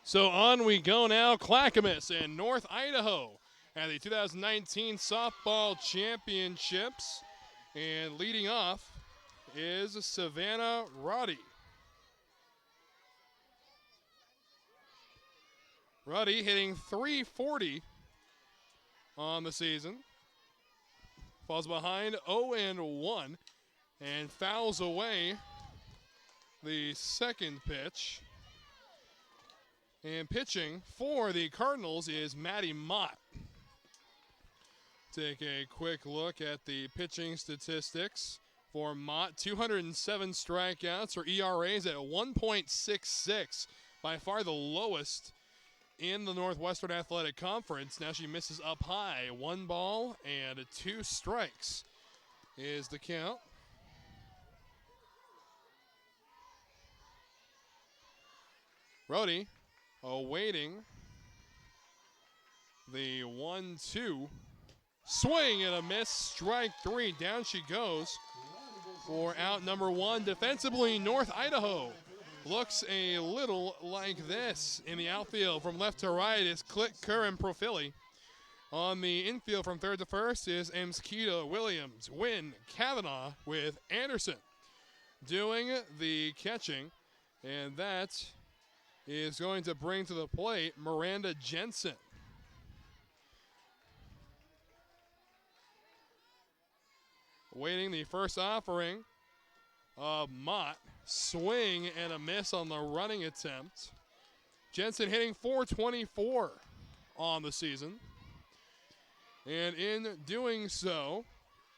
So on we go now, Clackamas and North Idaho at the 2019 Softball Championships. And leading off is Savannah Roddy. Ruddy hitting .340 on the season. Falls behind 0-1 and fouls away the second pitch. And pitching for the Cardinals is Maddie Mott. Take a quick look at the pitching statistics for Mott. 207 strikeouts. Her ERA is at 1.66, by far the lowest in the Northwestern Athletic Conference. Now she misses up high. 1 ball and 2 strikes is the count. Brody awaiting the 1-2. Swing and a miss. Strike 3. Down she goes for out number 1. Defensively, North Idaho looks a little like this. In the outfield from left to right is Click, Kerr, and Profili. On the infield from third to first is Emskita, Williams, Wynn, Kavanaugh with Anderson doing the catching. And that is going to bring to the plate Miranda Jensen. Waiting the first offering of Mott. Swing and a miss on the running attempt. Jensen hitting .424 on the season. And in doing so,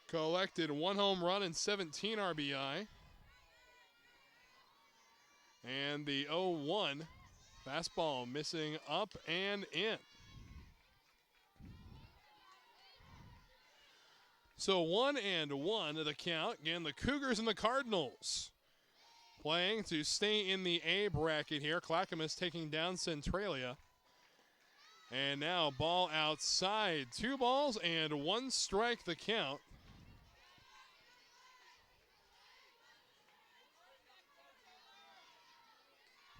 collected 1 home run and 17 RBI. And the 0-1 fastball missing up and in. So 1-1 at the count. Again, the Cougars and the Cardinals playing to stay in the A bracket here. Clackamas taking down Centralia. And now ball outside. 2 balls and 1 strike the count.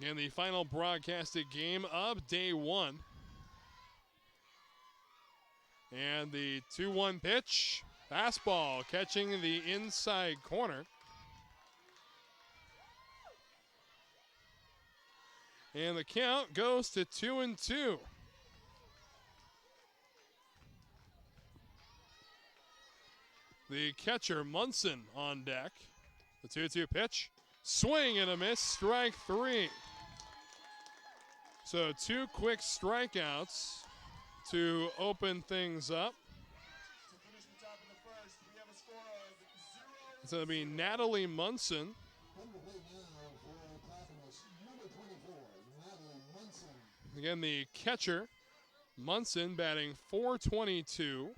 And the final broadcasted game of day 1. And the 2-1 pitch. Fastball catching the inside corner. And the count goes to 2-2. The catcher, Munson, on deck. The 2-2 pitch. Swing and a miss. Strike 3. So 2 quick strikeouts to open things up. It's going to be Natalie Munson. Again, the catcher, Munson, batting .422.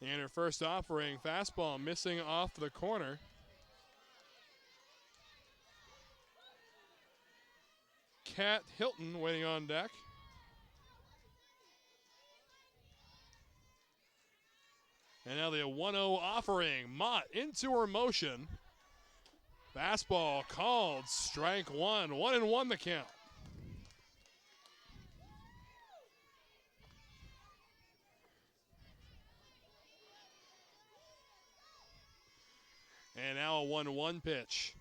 And her first offering, fastball missing off the corner. Kat Hilton waiting on deck. And now the 1-0 offering. Mott into her motion. Fastball called. Strike 1. 1-1 the count. And now a 1-1 pitch.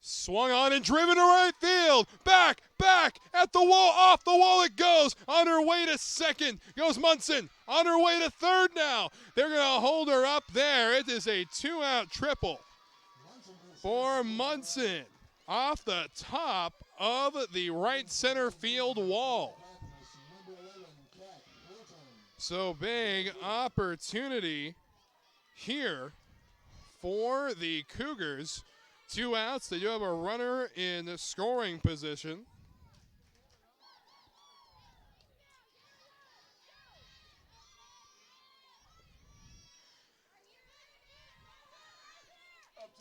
Swung on and driven to right field. Back at the wall. Off the wall it goes. On her way to second goes Munson. On her way to third now. They're going to hold her up there. It is a 2-out triple for Munson. Off the top of the right center field wall. So big opportunity here for the Cougars. 2 outs. They do have a runner in scoring position.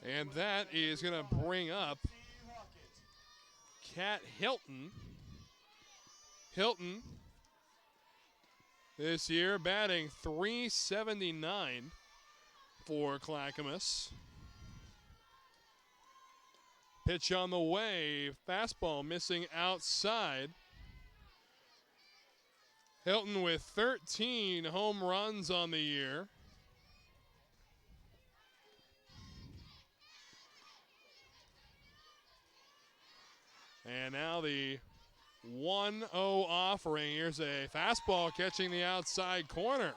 And that is going to bring up Kat Hilton. Hilton this year batting .379. for Clackamas. Pitch on the way. Fastball missing outside. Hilton with 13 home runs on the year. And now the 1-0 offering. Here's a fastball catching the outside corner.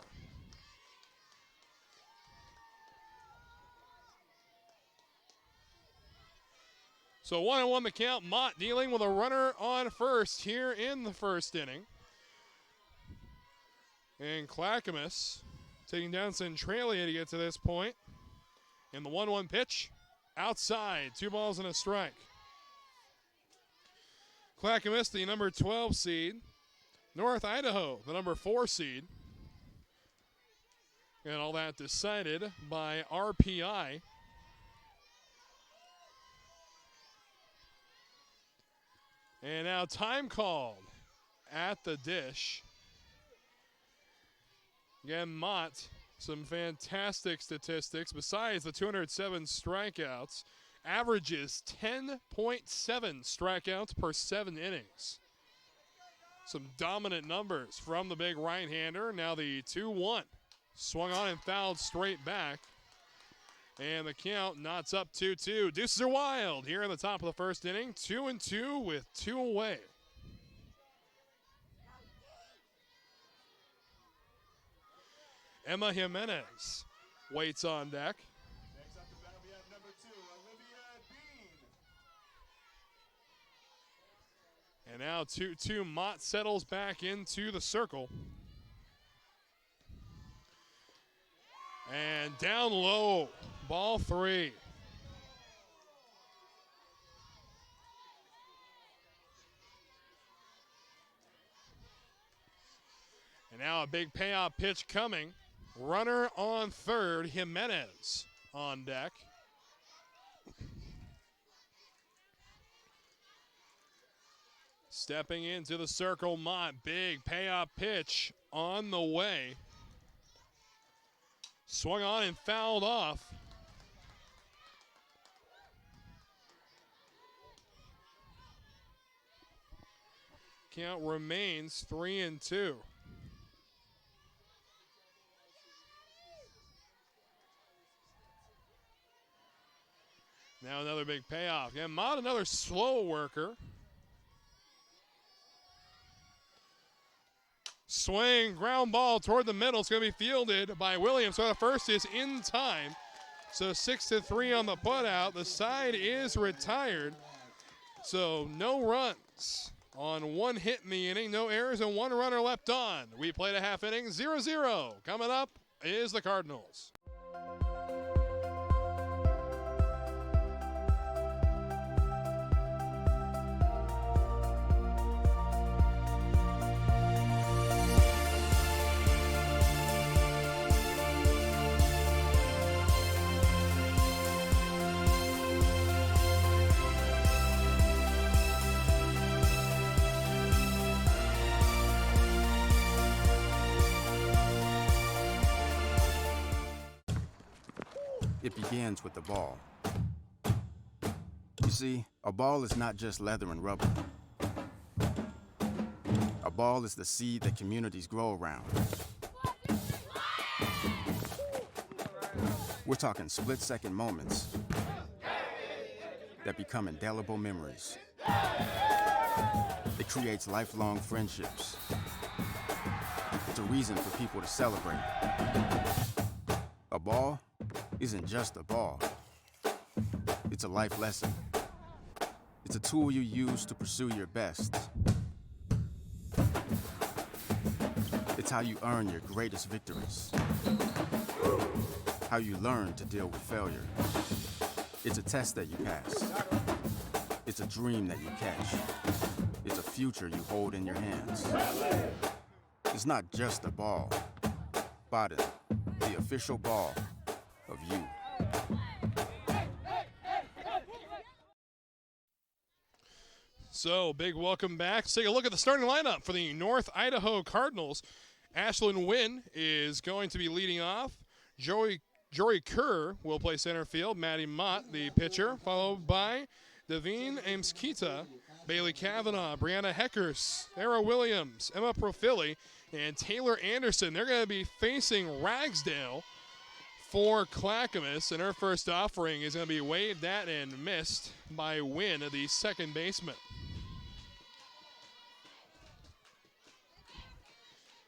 So 1-1 the count. Mott dealing with a runner on first here in the first inning. And Clackamas taking down Centralia to get to this point. And the 1-1 pitch outside. 2 balls and a strike. Clackamas, the number 12 seed. North Idaho, the number 4 seed. And all that decided by RPI. And now time called at the dish. Again, Mott, some fantastic statistics. Besides the 207 strikeouts, averages 10.7 strikeouts per 7 innings. Some dominant numbers from the big right-hander. Now the 2-1. Swung on and fouled straight back. And the count knots up 2-2. Deuces are wild here in the top of the first inning. 2-2 with 2 away. Emma Jimenez waits on deck. Next up to bat, we have number 2, Olivia Bean. And now 2-2. Mott settles back into the circle. And down low. Ball 3. And now a big payoff pitch coming. Runner on third, Jimenez on deck. Stepping into the circle, Mott. Big payoff pitch on the way. Swung on and fouled off. Count remains 3-2. Now another big payoff. Yeah, Mott, another slow worker. Swing, ground ball toward the middle. It's going to be fielded by Williams. So the first is in time. So 6-3 on the putout. The side is retired. So no runs on 1 hit in the inning. No errors and 1 runner left on. We played a half inning, 0-0. Coming up is the Cardinals. It begins with the ball. You see, a ball is not just leather and rubber. A ball is the seed that communities grow around. We're talking split-second moments that become indelible memories. It creates lifelong friendships. It's a reason for people to celebrate. A ball isn't just a ball. It's a life lesson. It's a tool you use to pursue your best. It's how you earn your greatest victories. How you learn to deal with failure. It's a test that you pass. It's a dream that you catch. It's a future you hold in your hands. It's not just a ball. Biden, the official ball of you. So, big welcome back. Let's take a look at the starting lineup for the North Idaho Cardinals. Ashlyn Wynn is going to be leading off. Joey Jory Kerr will play center field. Maddie Mott, the pitcher, followed by Devine Amskita, Bailey Kavanaugh, Brianna Heckers, Sarah Williams, Emma Profili, and Taylor Anderson. They're going to be facing Ragsdale for Clackamas, and her first offering is going to be waved at and missed by Wynn, the second baseman.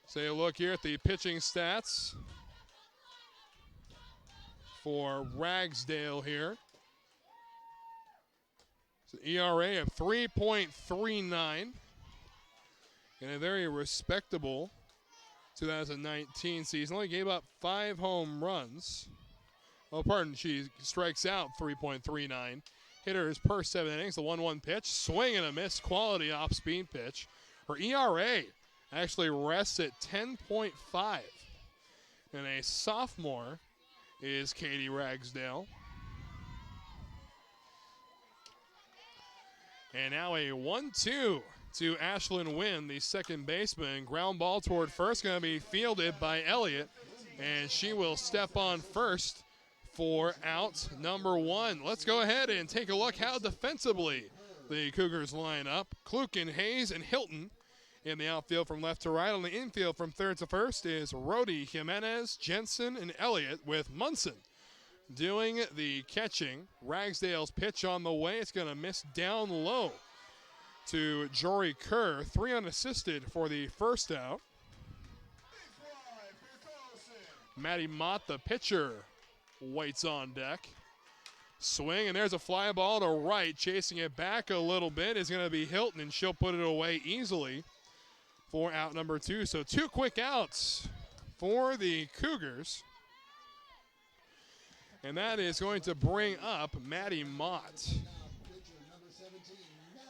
So you look here at the pitching stats for Ragsdale here. It's an ERA of 3.39 and a very respectable 2019 season. Only gave up 5 home runs. Oh, pardon, she strikes out 3.39 hitters per 7 innings. The 1-1 pitch, swing and a miss, quality off-speed pitch. Her ERA actually rests at 10.5. And a sophomore is Katie Ragsdale. And now a 1-2 to Ashlyn Wynn, the second baseman. Ground ball toward first, going to be fielded by Elliott. And she will step on first for out number 1. Let's go ahead and take a look how defensively the Cougars line up. Kluken, Hayes, and Hilton in the outfield from left to right. On the infield from third to first is Rhodey, Jimenez, Jensen, and Elliott, with Munson doing the catching. Ragsdale's pitch on the way. It's going to miss down low to Jory Kerr. 3 unassisted for the first out. Maddie Mott, the pitcher, waits on deck. Swing, and there's a fly ball to right. Chasing it back a little bit is going to be Hilton, and she'll put it away easily for out number 2. So 2 quick outs for the Cougars. And that is going to bring up Maddie Mott.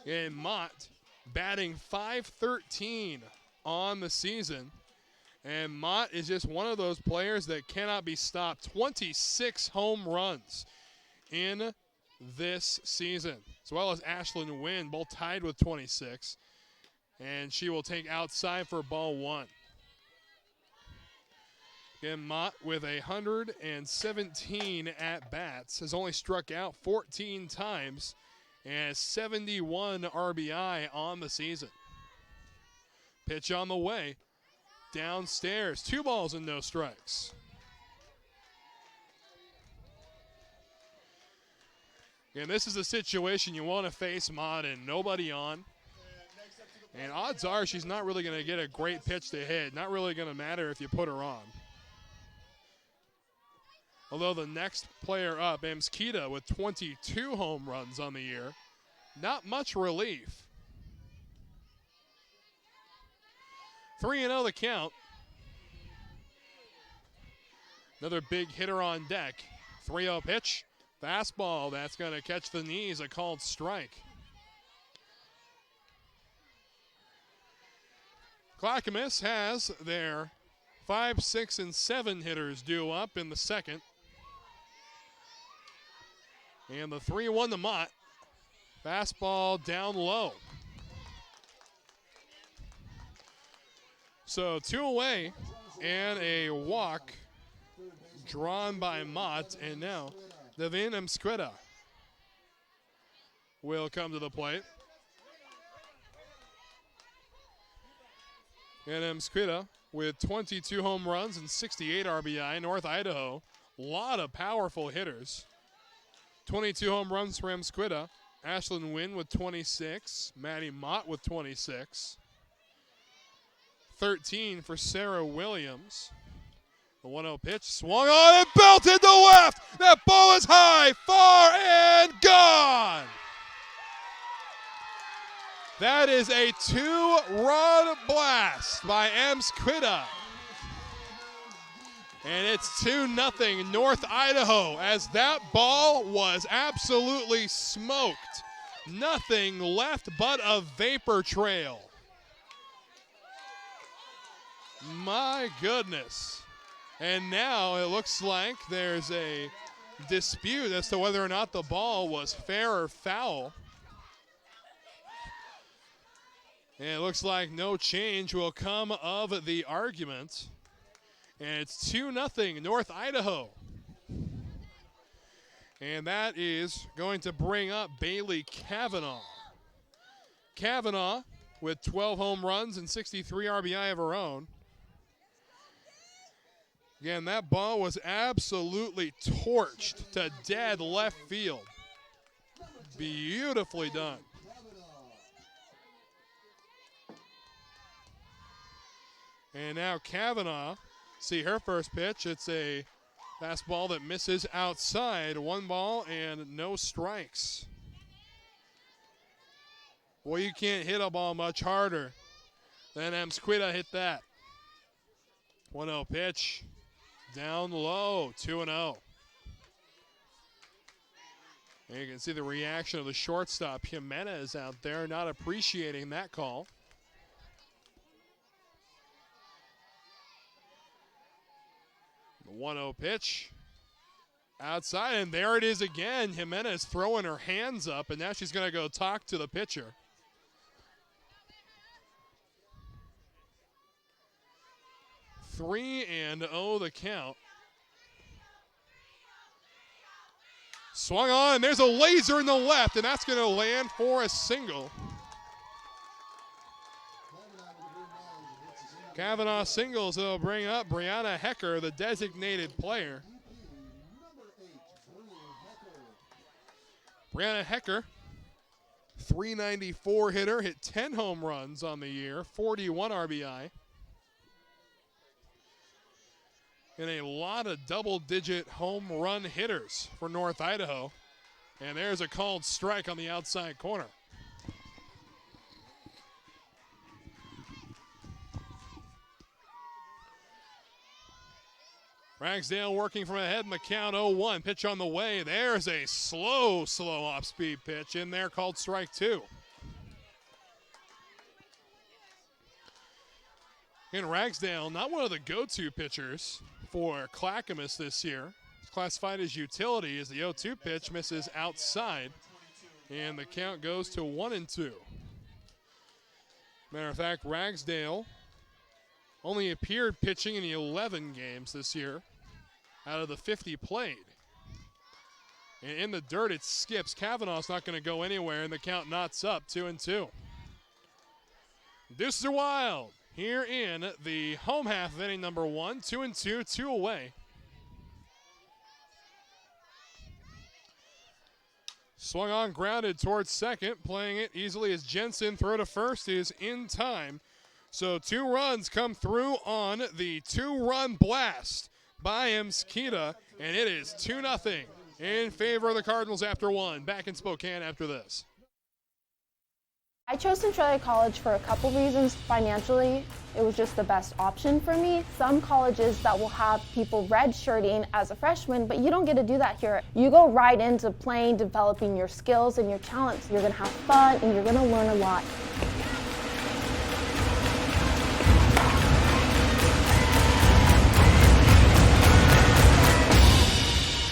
And Mott batting .513 on the season. And Mott is just one of those players that cannot be stopped. 26 home runs in this season, as well as Ashlyn Wynn, both tied with 26. And she will take outside for ball 1. Again, Mott with 117 at-bats, has only struck out 14 times, and has 71 RBI on the season. Pitch on the way. Downstairs, 2 balls and no strikes. And this is a situation you want to face Mott and nobody on. And odds are she's not really going to get a great pitch to hit. Not really going to matter if you put her on. Although the next player up, Amskita, with 22 home runs on the year, not much relief. 3-0 the count. Another big hitter on deck. 3-0 pitch. Fastball, that's going to catch the knees, a called strike. Clackamas has their 5, 6, and 7 hitters due up in the second. And the 3-1 to Mott. Fastball down low. So 2 away and a walk drawn by Mott. And now Devin Amskita will come to the plate. And Amskita with 22 home runs and 68 RBI, North Idaho. A lot of powerful hitters. 22 home runs for Amskita. Ashlyn Wynn with 26. Maddie Mott with 26. 13 for Sarah Williams. The 1-0 pitch, swung on and belted to left. That ball is high, far, and gone. That is a 2-run blast by Amskita. And it's 2-0 North Idaho, as that ball was absolutely smoked. Nothing left but a vapor trail. My goodness. And now it looks like there's a dispute as to whether or not the ball was fair or foul. And it looks like no change will come of the argument. And it's 2-0 North Idaho. And that is going to bring up Bailey Kavanaugh. Kavanaugh with 12 home runs and 63 RBI of her own. Again, that ball was absolutely torched to dead left field. Beautifully done. And now Kavanaugh, see her first pitch. It's a fastball that misses outside. 1 ball and no strikes. Boy, you can't hit a ball much harder than Emsquita hit that. 1-0 pitch. Down low, 2-0. And you can see the reaction of the shortstop, Jimenez, out there, not appreciating that call. The 1-0 pitch. Outside, and there it is again. Jimenez throwing her hands up, and now she's going to go talk to the pitcher. Three and 0 the count. Swung on, and there's a laser in the left, and that's going to land for a single. Kavanaugh singles, it'll bring up Brianna Hecker, the designated player. Brianna Hecker, 394 hitter, hit 10 home runs on the year, 41 RBI. And a lot of double-digit home run hitters for North Idaho. And there's a called strike on the outside corner. Ragsdale working from ahead in the count, 0-1. Pitch on the way. There's a slow off-speed pitch in there called strike 2. And Ragsdale, not one of the go-to pitchers for Clackamas this year. It's classified as utility as the 0-2 pitch misses outside. And the count goes to 1-2. Matter of fact, Ragsdale only appeared pitching in 11 games this year out of the 50 played. And in the dirt, it skips. Kavanaugh's not going to go anywhere, and the count knots up 2-2. Deuces are wild here in the home half of inning number 1. 2-2, 2 away. Swung on, grounded towards second, playing it easily as Jensen. Throw to first is in time. So 2 runs come through on the 2-run blast by Emsquita, and it is 2-0 in favor of the Cardinals after 1. Back in Spokane after this. I chose Centralia College for a couple reasons. Financially, it was just the best option for me. Some colleges that will have people redshirting as a freshman, but you don't get to do that here. You go right into playing, developing your skills and your talents. You're gonna have fun and you're gonna learn a lot.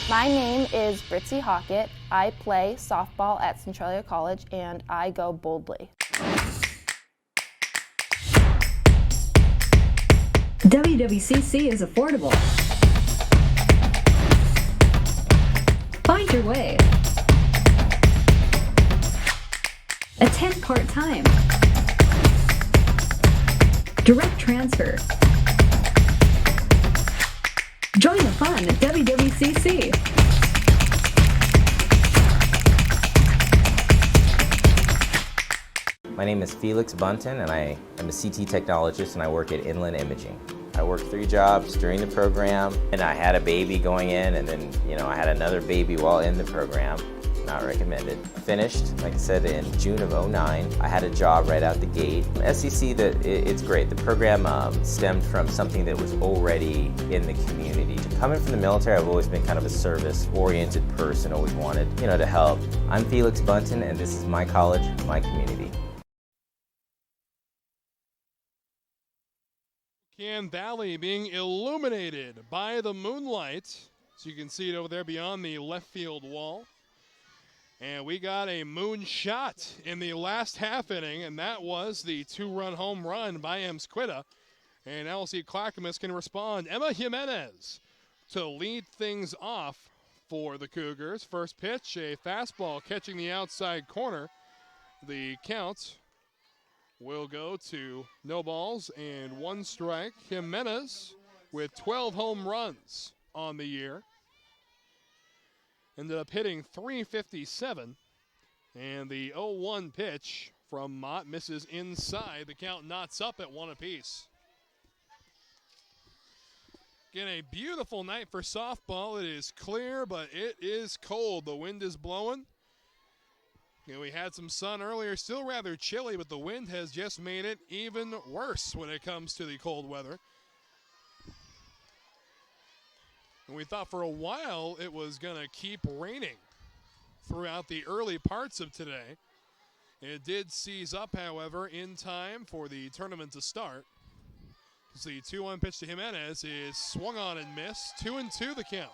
My name is Britzy Hockett. I play softball at Centralia College, and I go boldly. WWCC is affordable. Find your way. Attend part-time. Direct transfer. Join the fun at WWCC. My name is Felix Bunton, and I am a CT technologist, and I work at Inland Imaging. I worked 3 jobs during the program, and I had a baby going in, and then I had another baby while in the program. Not recommended. Finished, like I said, in June of '09. I had a job right out the gate. SEC, it's great. The program stemmed from something that was already in the community. Coming from the military, I've always been kind of a service-oriented person, always wanted, to help. I'm Felix Bunton, and this is my college, my community. Spokane Valley being illuminated by the moonlight. So you can see it over there beyond the left field wall. And we got a moon shot in the last half inning, and that was the 2-run home run by Emsquita. And now we'll see if Clackamas can respond. Emma Jimenez to lead things off for the Cougars. First pitch, a fastball catching the outside corner. The count will go to no balls and 1 strike. Jimenez with 12 home runs on the year. Ended up hitting .357. And the 0-1 pitch from Mott misses inside. The count knots up at 1 apiece. Again, a beautiful night for softball. It is clear, but it is cold. The wind is blowing. We had some sun earlier, still rather chilly, but the wind has just made it even worse when it comes to the cold weather. And we thought for a while it was going to keep raining throughout the early parts of today. It did seize up, however, in time for the tournament to start. As the 2-1 pitch to Jimenez is swung on and missed. 2-2 the count.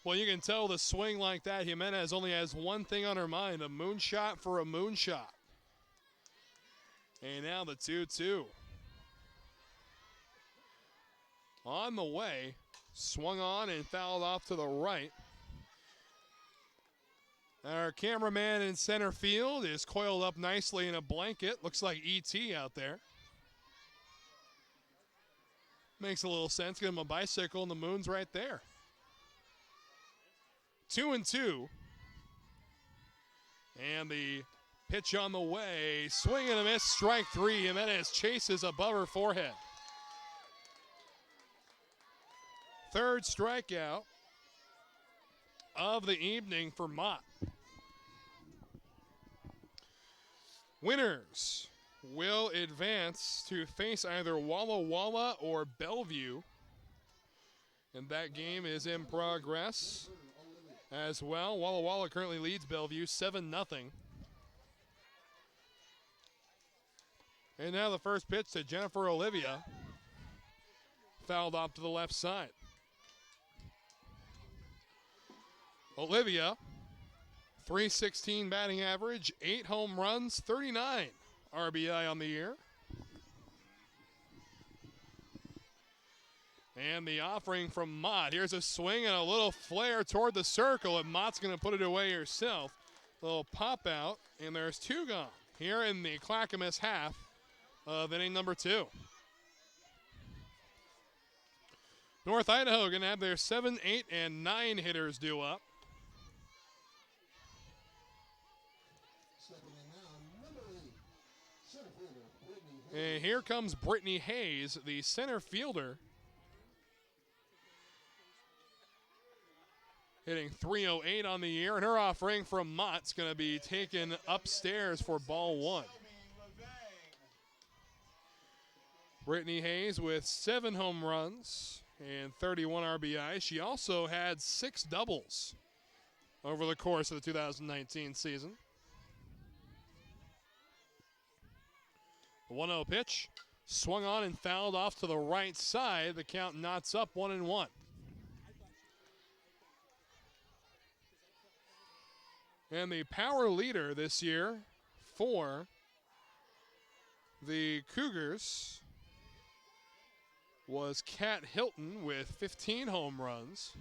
Well, you can tell the swing like that, Jimenez only has one thing on her mind, a moonshot for a moonshot. And now the 2-2. On the way, swung on and fouled off to the right. Our cameraman in center field is coiled up nicely in a blanket. Looks like E.T. out there. Makes a little sense. Give him a bicycle and the moon's right there. 2-2. And the pitch on the way. Swing and a miss. Strike 3. Jimenez chases above her forehead. Third strikeout of the evening for Mott. Winners will advance to face either Walla Walla or Bellevue. And that game is in progress as well. Walla Walla currently leads Bellevue 7-0. And now the first pitch to Jennifer Olivia. Fouled off to the left side. Olivia, .316 batting average, 8 home runs, 39 RBI on the year. And the offering from Mott. Here's a swing and a little flare toward the circle, and Mott's going to put it away herself. A little pop out, and there's 2 gone here in the Clackamas half of inning number 2. North Idaho going to have their 7, 8, and 9 hitters due up. And here comes Brittany Hayes, the center fielder, hitting .308 on the year, and her offering from Mott's going to be taken upstairs for ball 1. Brittany Hayes with 7 home runs and 31 RBI. She also had 6 doubles over the course of the 2019 season. The 1-0 pitch, swung on and fouled off to the right side. The count knots up 1-1. And the power leader this year for the Cougars was Kat Hilton with 15 home runs.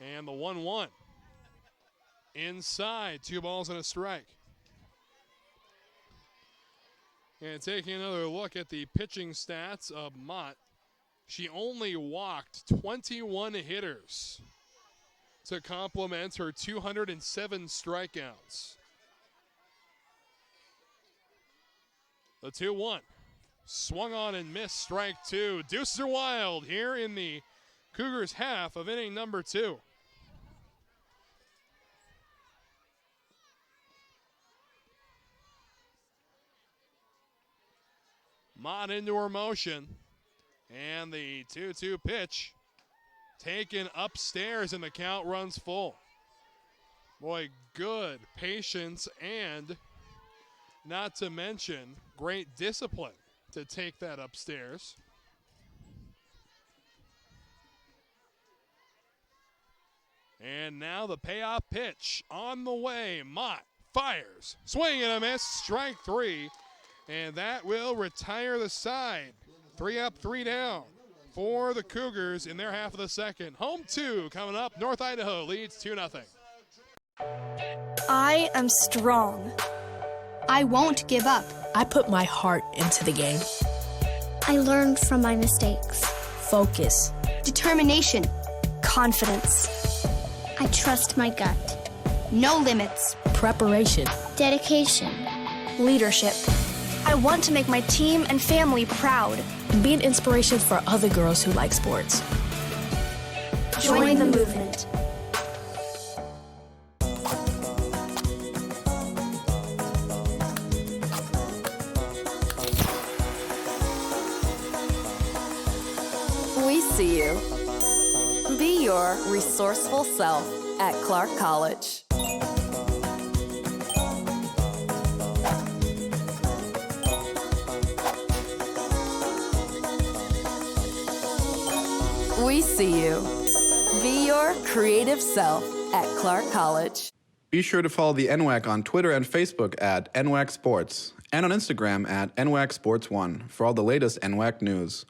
And the 1-1. Inside, 2 balls and a strike. And taking another look at the pitching stats of Mott, she only walked 21 hitters to complement her 207 strikeouts. The 2-1. Swung on and missed, strike 2. Deuces are wild here in the Cougars half of inning number 2. Mott into her motion. And the 2-2 pitch taken upstairs, and the count runs full. Boy, good patience and, not to mention, great discipline to take that upstairs. And now the payoff pitch on the way. Mott fires. Swing and a miss. Strike 3. And that will retire the side. 3 up, 3 down for the Cougars in their half of the second. Home 2 coming up. North Idaho leads 2-0. I am strong. I won't give up. I put my heart into the game. I learned from my mistakes. Focus. Determination. Confidence. I trust my gut. No limits. Preparation. Dedication. Leadership. I want to make my team and family proud. And be an inspiration for other girls who like sports. Join the movement. We see you. Be your resourceful self at Clark College. We see you. Be your creative self at Clark College. Be sure to follow the NWAC on Twitter and Facebook at NWAC Sports and on Instagram at NWAC Sports 1 for all the latest NWAC news.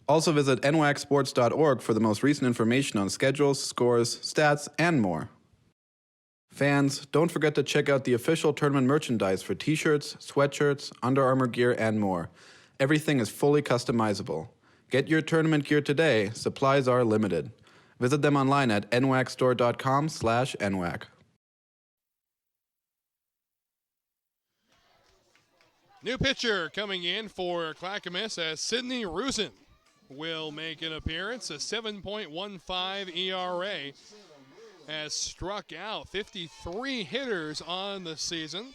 Also visit nwacsports.org for the most recent information on schedules, scores, stats, and more. Fans, don't forget to check out the official tournament merchandise for t-shirts, sweatshirts, Under Armour gear, and more. Everything is fully customizable. Get your tournament gear today. Supplies are limited. Visit them online at nwacstore.com/NWAC. New pitcher coming in for Clackamas as Sidney Rusin will make an appearance. A 7.15 ERA has struck out 53 hitters on the season.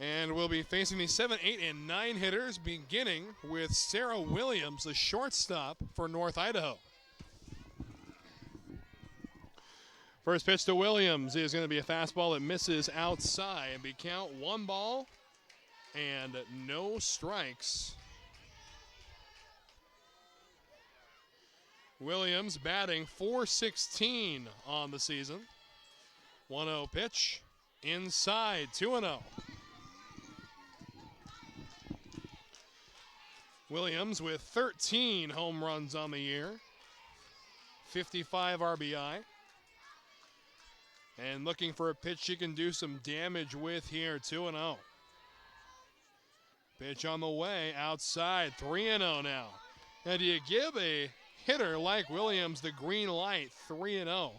And we'll be facing the 7, 8, and 9 hitters, beginning with Sarah Williams, the shortstop for North Idaho. First pitch to Williams is going to be a fastball that misses outside. And be count 1 ball and no strikes. Williams batting .416 on the season. 1-0 pitch inside, 2-0. Williams with 13 home runs on the year, 55 RBI. And looking for a pitch she can do some damage with here, 2-0. Pitch on the way, outside, 3-0 now. Now, do you give a hitter like Williams the green light, 3-0?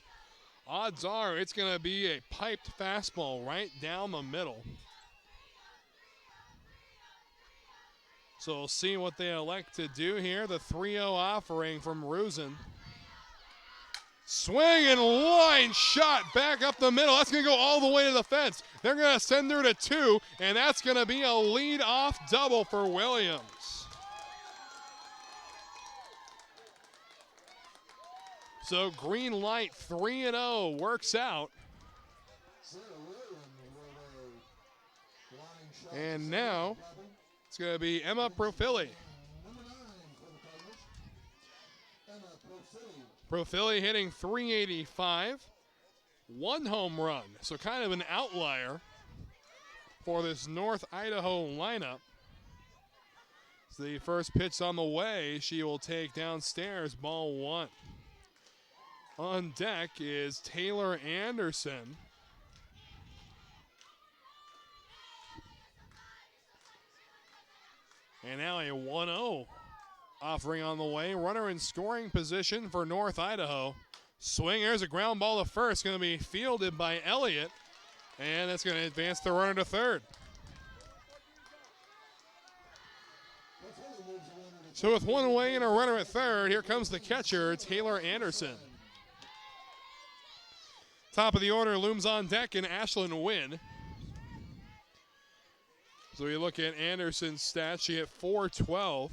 Odds are it's going to be a piped fastball right down the middle. So we'll see what they elect to do here. The 3-0 offering from Rusin. Swing and line shot back up the middle. That's going to go all the way to the fence. They're going to send her to 2, and that's going to be a lead-off double for Williams. So green light, 3-0 works out. And now it's going to be Emma Profili. Profili hitting .385, 1 home run. So kind of an outlier for this North Idaho lineup. So the first pitch on the way, she will take downstairs, ball 1. On deck is Taylor Anderson. And now a 1-0 offering on the way. Runner in scoring position for North Idaho. Swing, there's a ground ball to first. Going to be fielded by Elliott. And that's going to advance the runner to third. So with 1 away and a runner at third, here comes the catcher, Taylor Anderson. Top of the order looms on deck in Ashlyn Wynn. So we look at Anderson's stats. She hit .412.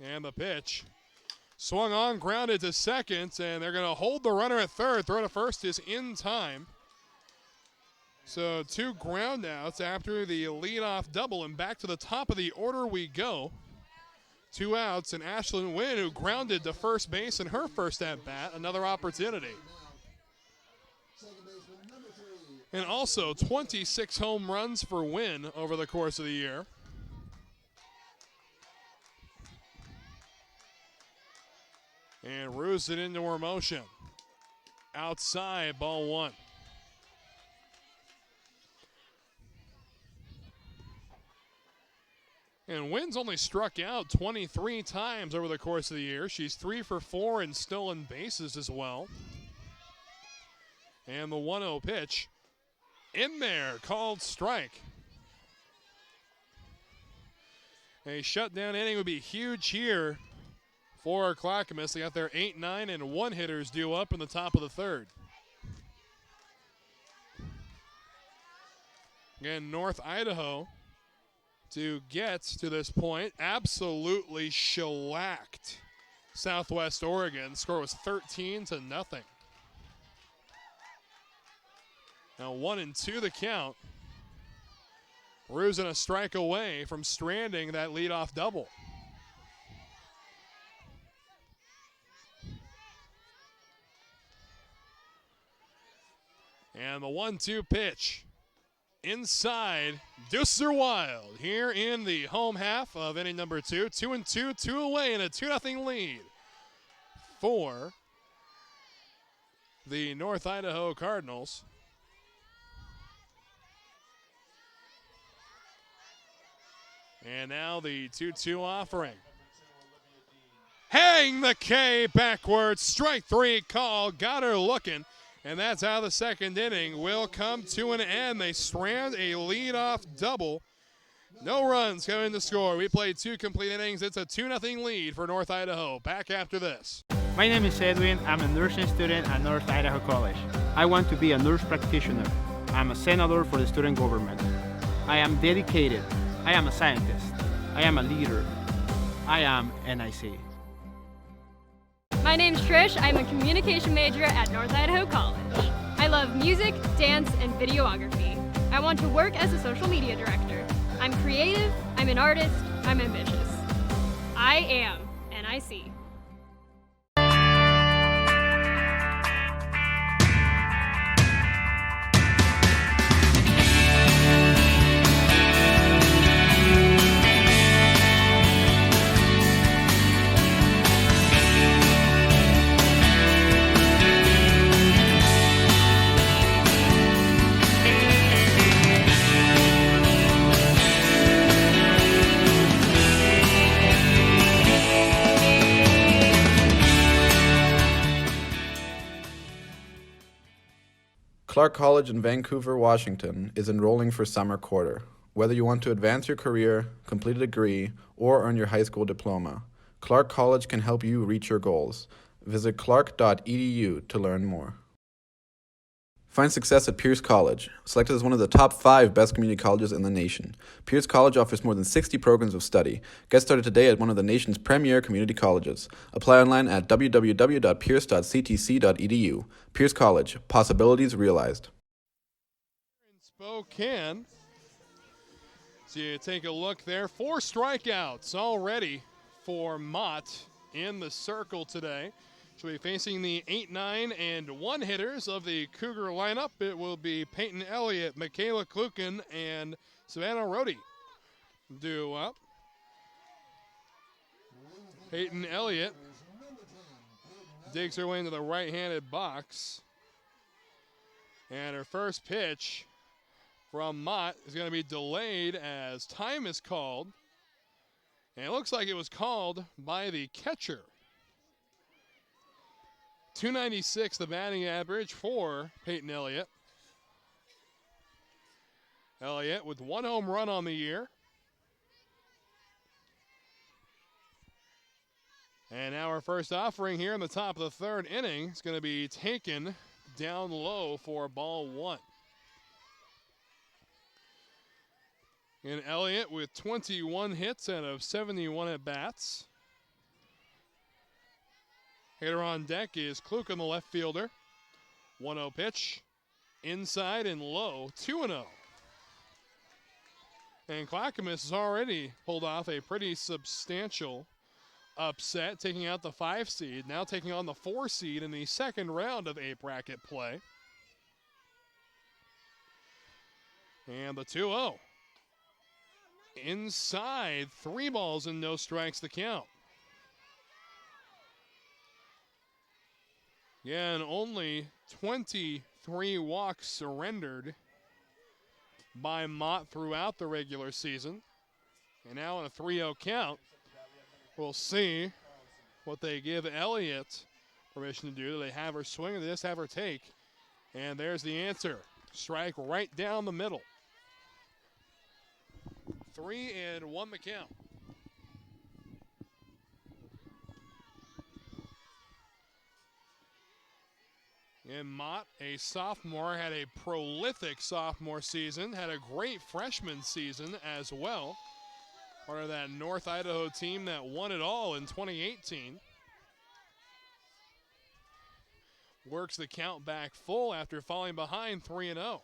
And the pitch. Swung on, grounded to second, and they're going to hold the runner at third. Throw to first is in time. So 2 ground outs after the leadoff double, and back to the top of the order we go. 2 outs, and Ashlyn Wynn, who grounded to first base in her first at-bat, another opportunity. And also 26 home runs for Wynn over the course of the year. Ruse it into her motion. Outside, ball one. And Wynn's only struck out 23 times over the course of the year. She's 3 for 4 and stolen bases as well. And the 1-0 pitch in there, called strike. A shutdown inning would be huge here for Clackamas. They got their 8, 9, and 1 hitters due up in the top of the third. Again, North Idaho, to get to this point, absolutely shellacked Southwest Oregon. The score was 13-0. Now 1-2 the count. Ruse a strike away from stranding that leadoff double. And the 1-2 pitch. Inside, deuces are wild here in the home half of inning number 2. 2-2, 2 away, and a 2-0 lead for the North Idaho Cardinals. And now the 2-2 offering. Hang the K backwards, strike 3 call, got her looking. And that's how the second inning will come to an end. They strand a leadoff double. No runs coming to score. We played 2 complete innings. It's a 2-0 lead for North Idaho. Back after this. My name is Edwin. I'm a nursing student at North Idaho College. I want to be a nurse practitioner. I'm a senator for the student government. I am dedicated. I am a scientist. I am a leader. I am NIC. My name's Trish. I'm a communication major at North Idaho College. I love music, dance, and videography. I want to work as a social media director. I'm creative, I'm an artist, I'm ambitious. I am NIC. Clark College in Vancouver, Washington is enrolling for summer quarter. Whether you want to advance your career, complete a degree, or earn your high school diploma, Clark College can help you reach your goals. Visit clark.edu to learn more. Find success at Pierce College. Selected as one of the top 5 best community colleges in the nation, Pierce College offers more than 60 programs of study. Get started today at one of the nation's premier community colleges. Apply online at www.pierce.ctc.edu. Pierce College. Possibilities realized. In Spokane. So you take a look there. 4 strikeouts already for Mott in the circle today. She'll be facing the 8, 9, and 1 hitters of the Cougar lineup. It will be Peyton Elliott, Michaela Klukin, and Savannah Rohde due up. Peyton Elliott digs her way into the right-handed box. And her first pitch from Mott is going to be delayed as time is called. And it looks like it was called by the catcher. 296 the batting average for Peyton Elliott. Elliott with 1 home run on the year. And now our first offering here in the top of the 3rd inning is going to be taken down low for ball 1. And Elliott with 21 hits out of 71 at-bats. Hitter on deck is Klukin, the left fielder. 1-0 pitch. Inside and low, 2-0. And Clackamas has already pulled off a pretty substantial upset, taking out the 5 seed, now taking on the 4 seed in the second round of A bracket play. And the 2-0. Inside, 3 balls and no strikes to count. Again, only 23 walks surrendered by Mott throughout the regular season. And now on a 3-0 count, we'll see what they give Elliott permission to do. Do they have her swing or do they just have her take? And there's the answer. Strike right down the middle. 3-1 the count. And Mott, a sophomore, had a prolific sophomore season, had a great freshman season as well. Part of that North Idaho team that won it all in 2018. Works the count back full after falling behind 3-0.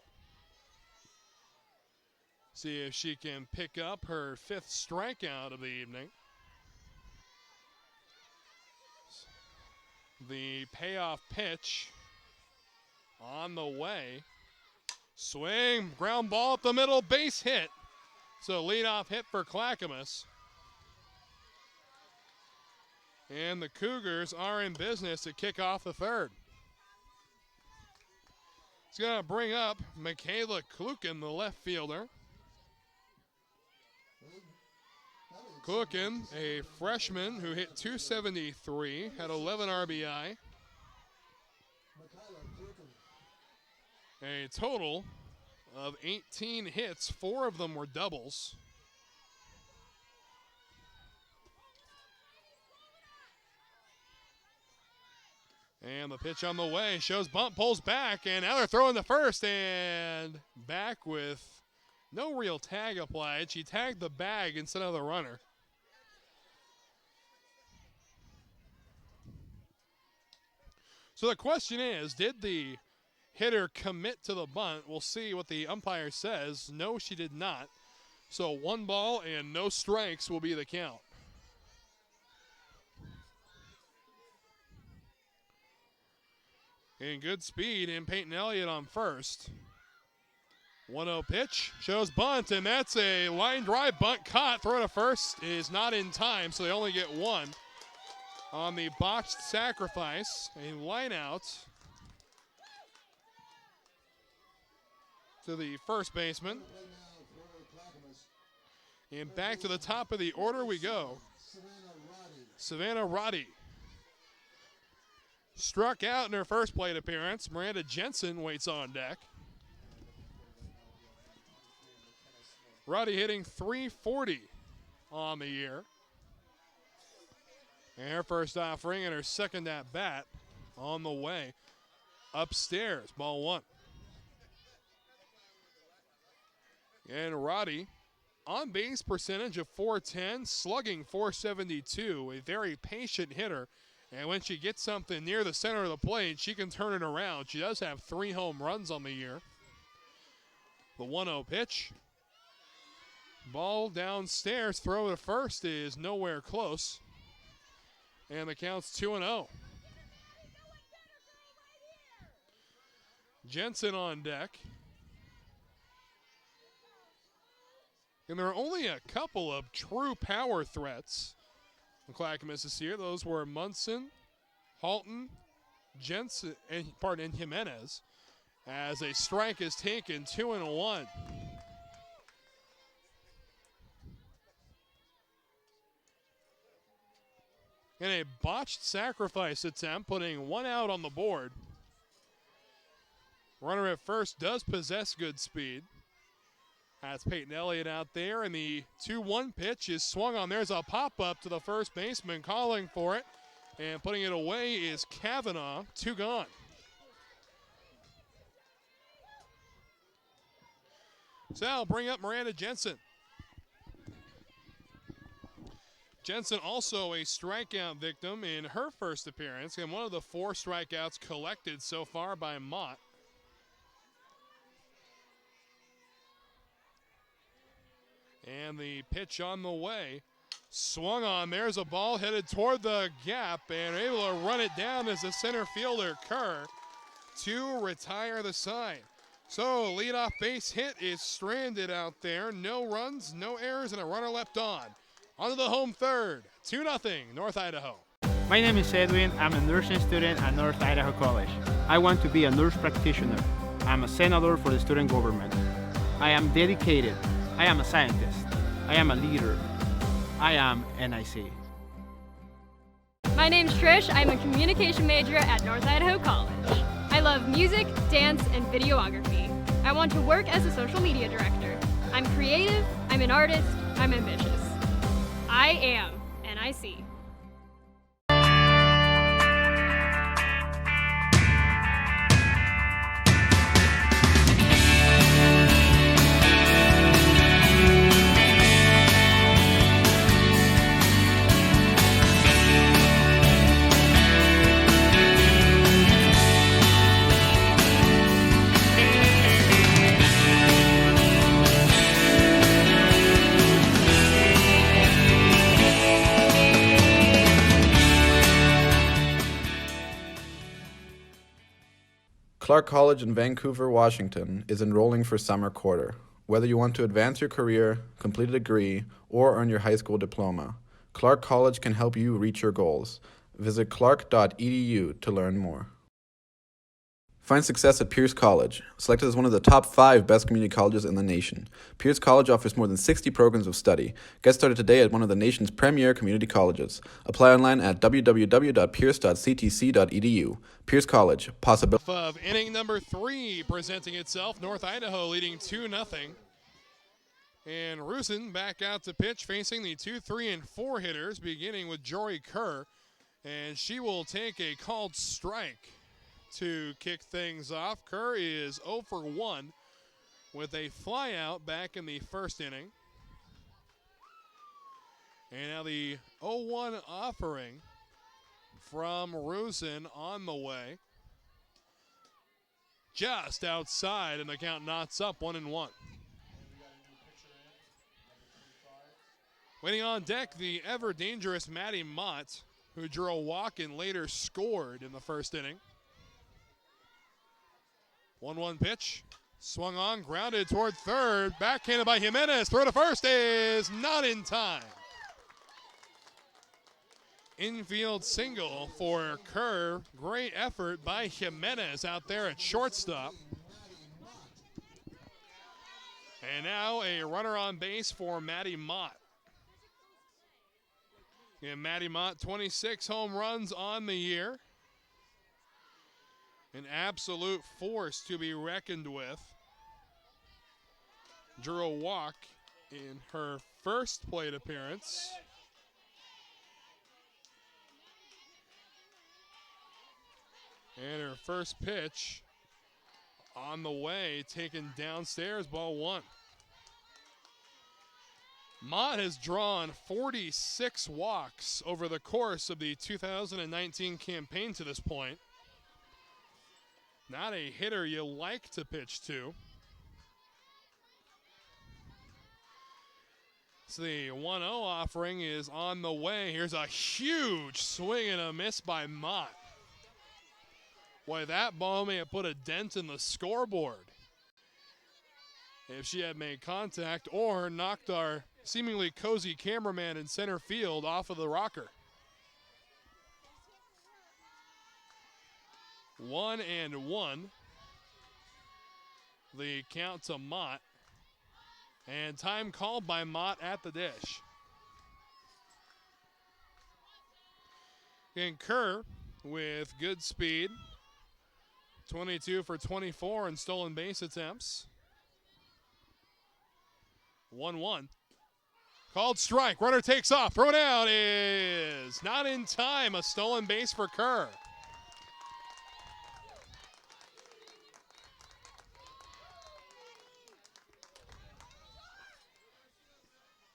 See if she can pick up her 5th strikeout of the evening. The payoff pitch on the way. Swing, ground ball up the middle, base hit. So leadoff hit for Clackamas. And the Cougars are in business to kick off the 3rd. It's going to bring up Michaela Klukin, the left fielder. Klukin, a freshman who hit .273, had 11 RBI. A total of 18 hits, 4 of them were doubles. And the pitch on the way shows bunt, pulls back, and now they're throwing the first, and back with no real tag applied. She tagged the bag instead of the runner. So the question is, did the hitter commit to the bunt? We'll see what the umpire says. No, she did not. So 1 ball and no strikes will be the count. In good speed in Peyton Elliott on first. 1-0 pitch, shows bunt, and that's a line drive bunt caught. Throw to first is not in time, so they only get 1 on the botched sacrifice. A line out to the first baseman. And back to the top of the order we go. Savannah Roddy struck out in her first plate appearance. Miranda Jensen waits on deck. Roddy hitting .340 on the year. And her first offering and her second at bat on the way upstairs. Ball 1. And Roddy, on base percentage of .410, slugging .472, a very patient hitter. And when she gets something near the center of the plate, she can turn it around. She does have 3 home runs on the year. The 1-0 pitch. Ball downstairs, throw to first is nowhere close. And the count's 2-0. Jensen on deck. And there are only a couple of true power threats in Clackamas this year. Those were Munson, Halton, Jensen, and Jimenez. As a strike is taken, 2-1. In a botched sacrifice attempt, putting 1 out on the board. Runner at first does possess good speed. That's Peyton Elliott out there, and the 2-1 pitch is swung on. There's a pop-up to the first baseman calling for it, and putting it away is Kavanaugh. 2 gone. So I'll bring up Miranda Jensen. Jensen also a strikeout victim in her first appearance, and one of the 4 strikeouts collected so far by Mott. And the pitch on the way. Swung on. There's a ball headed toward the gap and able to run it down as the center fielder, Kerr, to retire the side. So leadoff base hit is stranded out there. No runs, no errors, and a runner left on. On to the home third. 2-0 North Idaho. My name is Edwin. I'm a nursing student at North Idaho College. I want to be a nurse practitioner. I'm a senator for the student government. I am dedicated. I am a scientist. I am a leader. I am NIC. My name's Trish. I'm a communication major at North Idaho College. I love music, dance, and videography. I want to work as a social media director. I'm creative, I'm an artist, I'm ambitious. I am NIC. Clark College in Vancouver, Washington is enrolling for summer quarter. Whether you want to advance your career, complete a degree, or earn your high school diploma, Clark College can help you reach your goals. Visit clark.edu to learn more. Find success at Pierce College. Selected as one of the top 5 best community colleges in the nation, Pierce College offers more than 60 programs of study. Get started today at one of the nation's premier community colleges. Apply online at www.pierce.ctc.edu. Pierce College, possibility. Of inning number 3 presenting itself, North Idaho leading 2-0. And Rusin back out to pitch, facing the 2, 3, and 4 hitters, beginning with Jory Kerr. And she will take a called strike to kick things off. Kerr is 0 for 1 with a flyout back in the first inning. And now the 0-1 offering from Rusin on the way. Just outside, and the count knots up 1-1. Waiting on deck, the ever-dangerous Maddie Mott, who drew a walk and later scored in the first inning. 1-1 pitch, swung on, grounded toward third, backhanded by Jimenez. Throw to first is not in time. Infield single for Kerr. Great effort by Jimenez out there at shortstop. And now a runner on base for Maddie Mott. And Maddie Mott, 26 home runs on the year. An absolute force to be reckoned with. Drew a walk in her first plate appearance. And her first pitch on the way, taken downstairs, ball 1. Mott has drawn 46 walks over the course of the 2019 campaign to this point. Not a hitter you like to pitch to. So the 1-0 offering is on the way. Here's a huge swing and a miss by Mott. Boy, that ball may have put a dent in the scoreboard if she had made contact or knocked our seemingly cozy cameraman in center field off of the rocker. 1-1. The count to Mott. And time called by Mott at the dish. And Kerr with good speed. 22 for 24 in stolen base attempts. 1-1. Called strike. Runner takes off. Throw down is not in time. A stolen base for Kerr.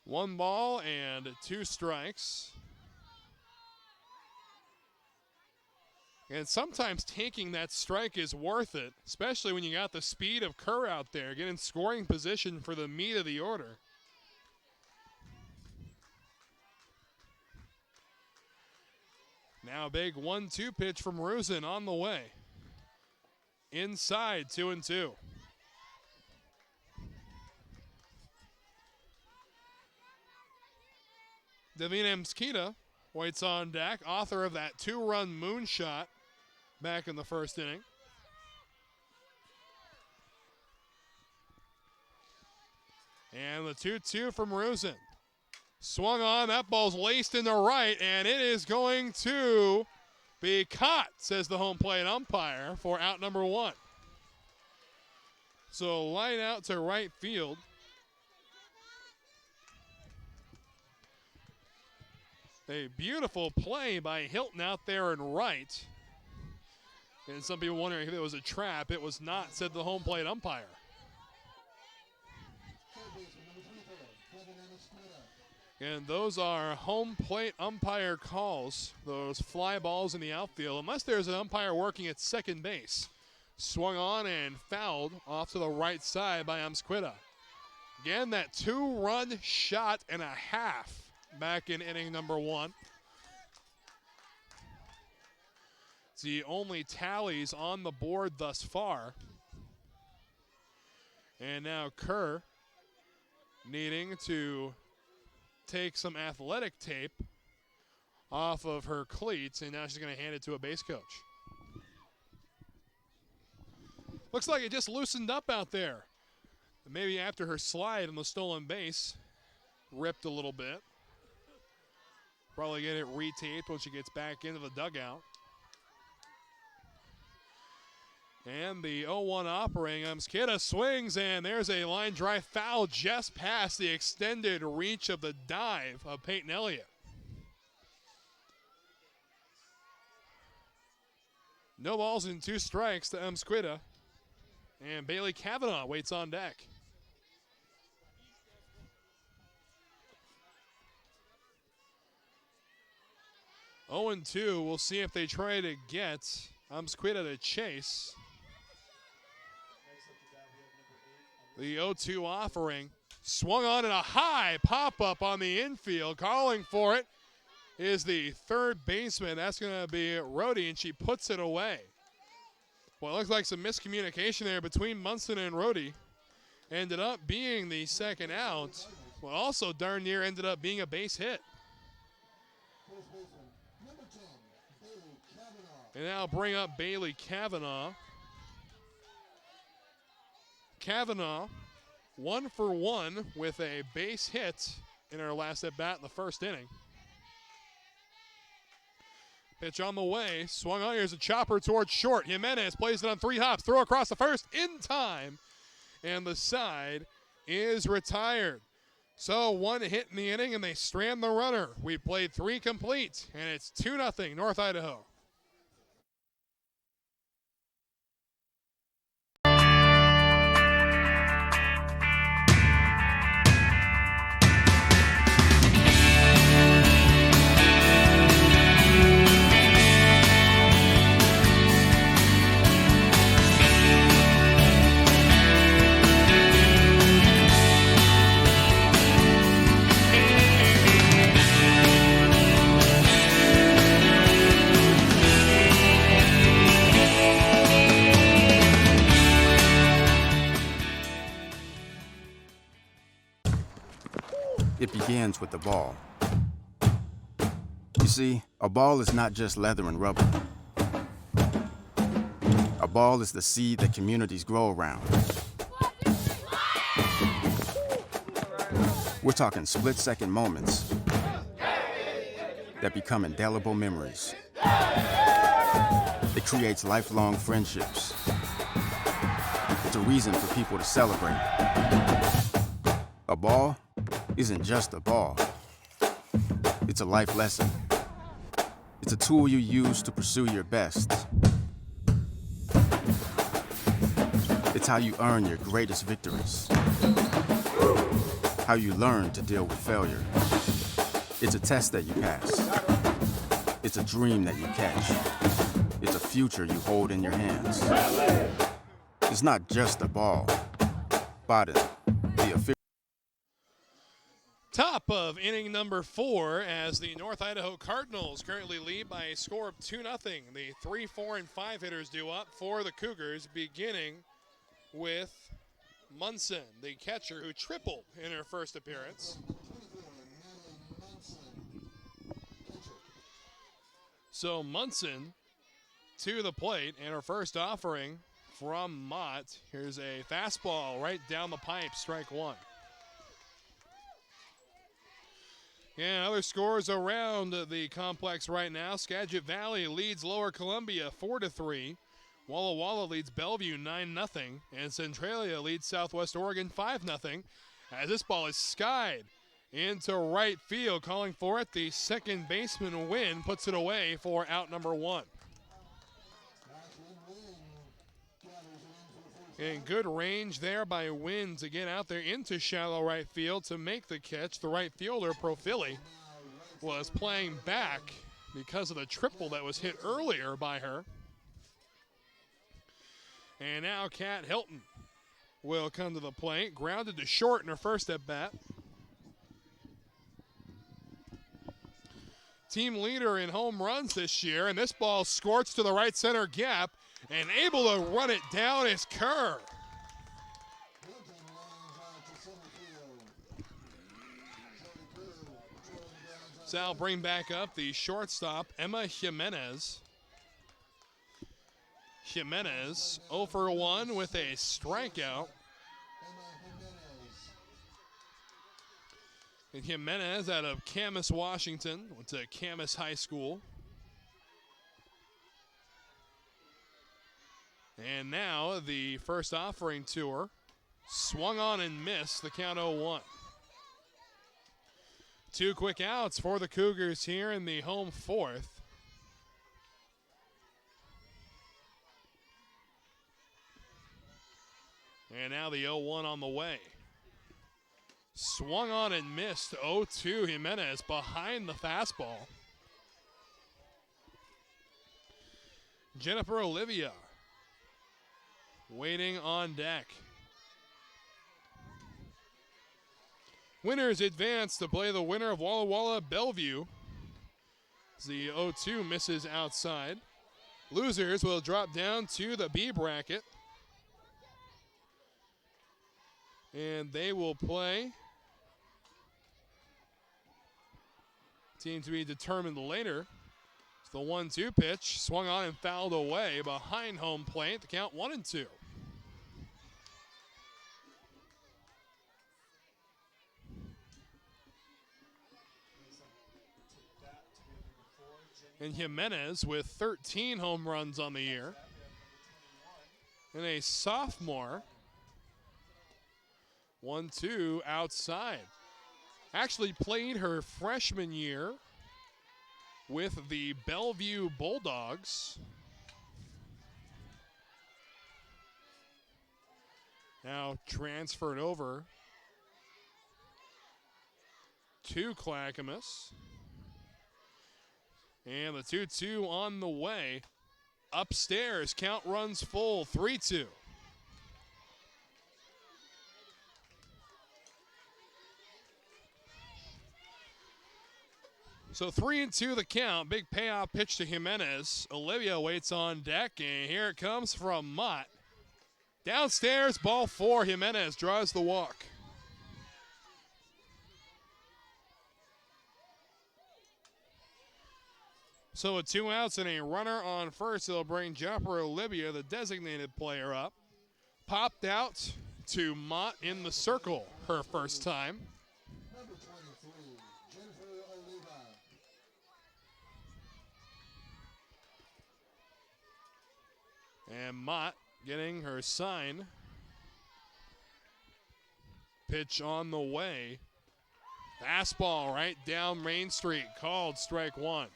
One ball and 2 strikes. And sometimes taking that strike is worth it, especially when you got the speed of Kerr out there, getting scoring position for the meat of the order. Now a big 1-2 pitch from Rusin on the way. Inside, 2-2. Davina Mskita waits on deck, author of that 2-run moonshot back in the first inning. And the 2-2 from Rosen. Swung on, that ball's laced in the right, and it is going to be caught, says the home plate umpire, for out number 1. So line out to right field. A beautiful play by Hilton out there in right. And some people wondering if it was a trap. It was not, said the home plate umpire. And those are home plate umpire calls, those fly balls in the outfield, unless there's an umpire working at second base. Swung on and fouled off to the right side by Amsquita. Again, that 2-run shot and a half back in inning number 1. It's the only tallies on the board thus far. And now Kerr needing to take some athletic tape off of her cleats, and now she's going to hand it to a base coach. Looks like it just loosened up out there. Maybe after her slide on the stolen base, ripped a little bit. Probably get it retaped when she gets back into the dugout. And the 0-1 offering, Amsquita swings, and there's a line drive foul just past the extended reach of the dive of Peyton Elliott. No balls and 2 strikes to Amsquita. And Bailey Kavanaugh waits on deck. Oh and 2, we'll see if they try to get Amsquita to chase. The 0-2 offering. Swung on and a high pop-up on the infield. Calling for it is the third baseman. That's going to be Rhodey, and she puts it away. Well, it looks like some miscommunication there between Munson and Rhodey. Ended up being the second out. Well, also darn near ended up being a base hit. And now bring up Bailey Kavanaugh. Kavanaugh, 1 for 1 with a base hit in her last at bat in the first inning. Pitch on the way, swung on. Here's a chopper towards short. Jimenez plays it on 3 hops, throw across the first in time, and the side is retired. So 1 hit in the inning, and they strand the runner. We played 3 complete, and it's 2-0 North Idaho. It begins with the ball. You see, a ball is not just leather and rubber. A ball is the seed that communities grow around. We're talking split-second moments that become indelible memories. It creates lifelong friendships. It's a reason for people to celebrate. A ball isn't just a ball. It's a life lesson. It's a tool you use to pursue your best. It's how you earn your greatest victories. How you learn to deal with failure. It's a test that you pass. It's a dream that you catch. It's a future you hold in your hands. It's not just a ball. Biden, the official. Top of inning number 4 as the North Idaho Cardinals currently lead by a score of 2-0. The 3, 4, and 5 hitters due up for the Cougars, beginning with Munson, the catcher who tripled in her first appearance. So Munson to the plate, and her first offering from Mott. Here's a fastball right down the pipe, strike one. And other scores around the complex right now. Skagit Valley leads Lower Columbia 4-3. Walla Walla leads Bellevue 9-0. And Centralia leads Southwest Oregon 5-0. As this ball is skied into right field, calling for it. The second baseman, Wynn, puts it away for out number one. And good range there by Wynn to get out there into shallow right field to make the catch. The right fielder, Profili, was playing back because of the triple that was hit earlier by her. And now Kat Hilton will come to the plate. Grounded to short in her first at bat. Team leader in home runs this year, and this ball scorched to the right center gap. And able to run it down is Kerr. So I'll bring back up the shortstop, Emma Jimenez. Jimenez 0 for 1 with a strikeout. And Jimenez out of Camas, Washington, went to Camas High School. And now the first offering to her. Swung on and missed, the count 0-1. 2 quick outs for the Cougars here in the home fourth. And now the 0-1 on the way. Swung on and missed, 0-2. Jimenez behind the fastball. Jennifer Olivia waiting on deck. Winners advance to play the winner of Walla Walla Bellevue. The 0-2 misses outside. Losers will drop down to the B bracket. And they will play. Team to be determined later. It's the 1-2 pitch. Swung on and fouled away behind home plate. The count 1-2. And Jimenez with 13 home runs on the year. And a sophomore. 1-2 outside. Actually played her freshman year with the Bellevue Bulldogs. Now transferred over to Clackamas. And the 2-2 on the way. Upstairs, count runs full, 3-2. So 3-2 the count. Big payoff pitch to Jimenez. Olivia waits on deck, and here it comes from Mott. Downstairs, ball 4. Jimenez draws the walk. So with 2 outs and a runner on first, it'll bring Jennifer Olivia, the designated player, up. Popped out to Mott in the circle her first time. And Mott getting her sign. Pitch on the way. Fastball right down Main Street, called strike one.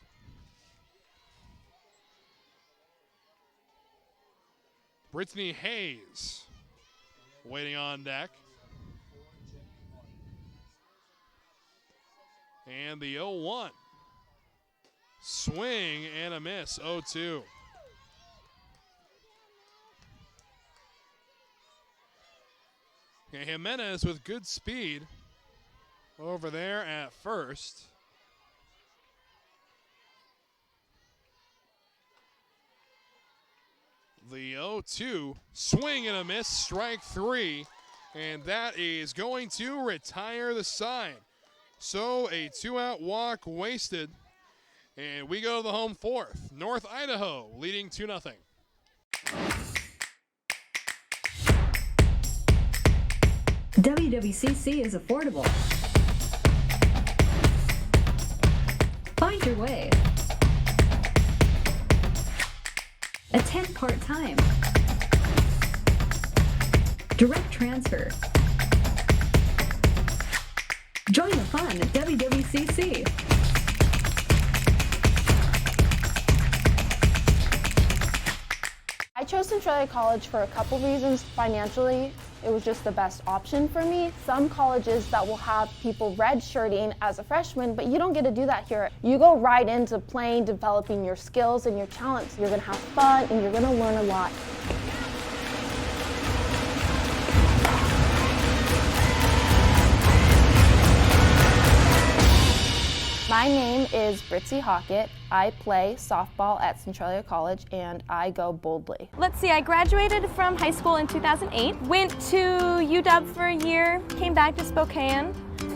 Brittany Hayes waiting on deck. And the 0-1. Swing and a miss, 0-2. Okay, Jimenez with good speed over there at first. The 0-2, swing and a miss, strike 3, and that is going to retire the side. So a 2-out walk wasted. And we go to the home fourth. North Idaho leading 2-0. WWCC is affordable. Find your way. Attend part-time. Direct transfer. Join the fun at WWCC. I chose Centralia College for a couple reasons. Financially, it was just the best option for me. Some colleges that will have people redshirting as a freshman, but you don't get to do that here. You go right into playing, developing your skills and your talents. You're gonna have fun and you're gonna learn a lot. My name is Britzy Hockett. I play softball at Centralia College and I go boldly. Let's see, I graduated from high school in 2008, went to UW for a year, came back to Spokane.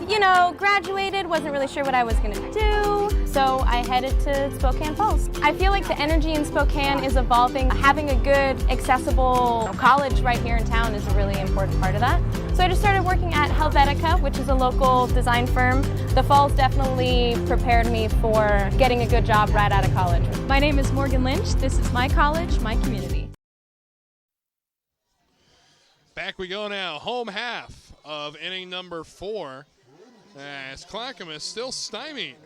You know, graduated, wasn't really sure what I was going to do, so I headed to Spokane Falls. I feel like the energy in Spokane is evolving. Having a good, accessible college right here in town is a really important part of that. So I just started working at Helvetica, which is a local design firm. The Falls definitely prepared me for getting a good job right out of college. My name is Morgan Lynch. This is my college, my community. Back we go now. Home half of inning number 4. As Clackamas still stymied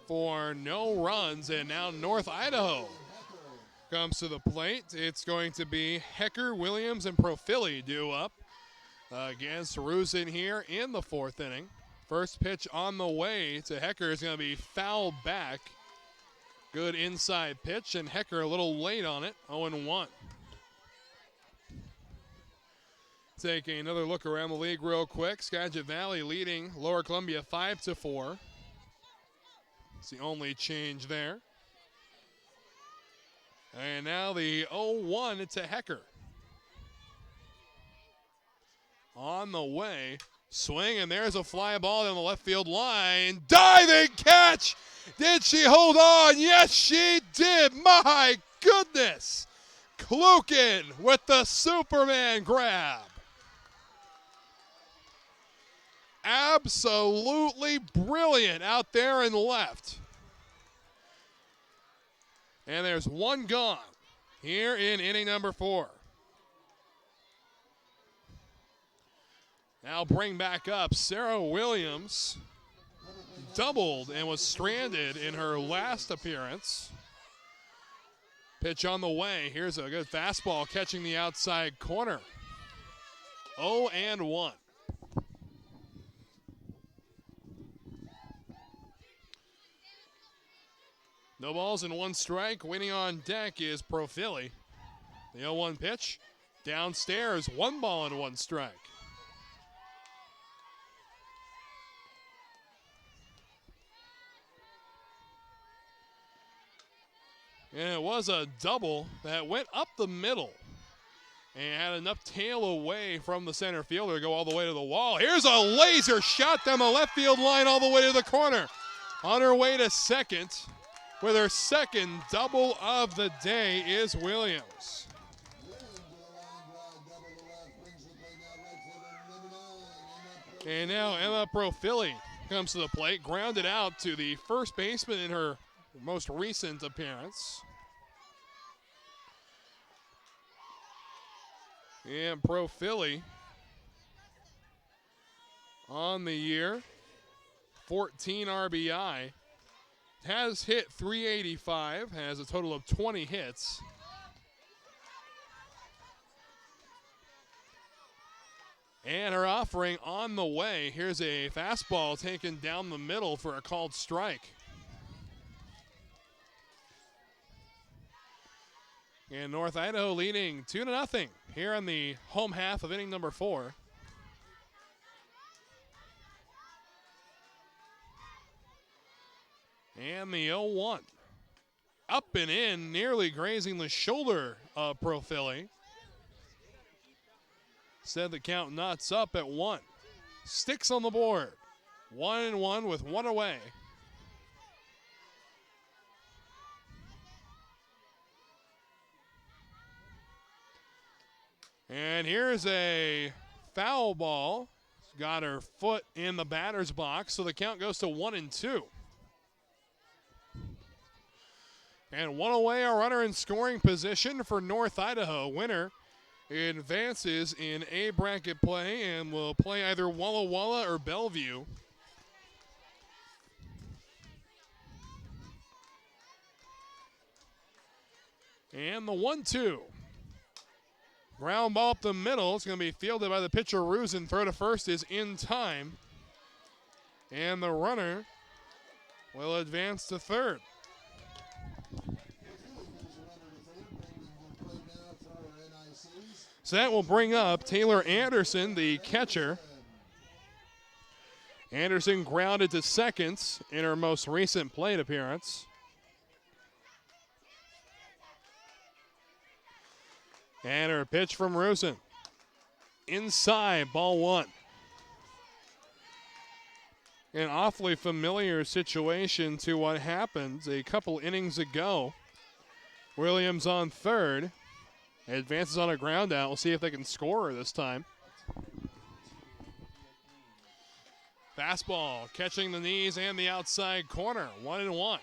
for no runs, and now North Idaho comes to the plate. It's going to be Hecker, Williams, and Profili due up against Rusin here in the 4th inning. First pitch on the way to Hecker is going to be fouled back. Good inside pitch, and Hecker a little late on it, 0-1. Taking another look around the league real quick. Skagit Valley leading Lower Columbia 5-4. It's the only change there. And now the 0-1 to Hecker. On the way, swing, and there's a fly ball down the left field line. Diving catch! Did she hold on? Yes, she did. My goodness. Klukin with the Superman grab. Absolutely brilliant out there in left. And there's one gone here in inning number 4. Now bring back up Sarah Williams. Doubled and was stranded in her last appearance. Pitch on the way. Here's a good fastball catching the outside corner. 0-1. No balls and 1 strike. Waiting on deck is Profili. The 0-1 pitch. Downstairs, 1 ball and 1 strike. And it was a double that went up the middle and had enough tail away from the center fielder to go all the way to the wall. Here's a laser shot down the left field line all the way to the corner. On her way to second with her second double of the day is Williams. And now Emma Profili comes to the plate, grounded out to the first baseman in her most recent appearance. And Profili on the year, 14 RBI, has hit .385, has a total of 20 hits. And her offering on the way. Here's a fastball taken down the middle for a called strike. And North Idaho leading 2-0 here on the home half of inning number 4. And the 0-1. Up and in, nearly grazing the shoulder of Profili. Said the count knots up at 1. Sticks on the board. 1-1 with 1 away. And here's a foul ball. Got her foot in the batter's box, so the count goes to 1-2. And one away, a runner in scoring position for North Idaho. Winner advances in A bracket play and will play either Walla Walla or Bellevue. And the 1-2. Ground ball up the middle. It's going to be fielded by the pitcher, Rusin. Throw to first is in time. And the runner will advance to third. So that will bring up Taylor Anderson, the catcher. Anderson grounded to second in her most recent plate appearance. And her pitch from Rusin. Inside, ball one. An awfully familiar situation to what happened a couple innings ago. Williams on third. Advances on a ground out. We'll see if they can score this time. Fastball catching the knees and the outside corner. 1-1.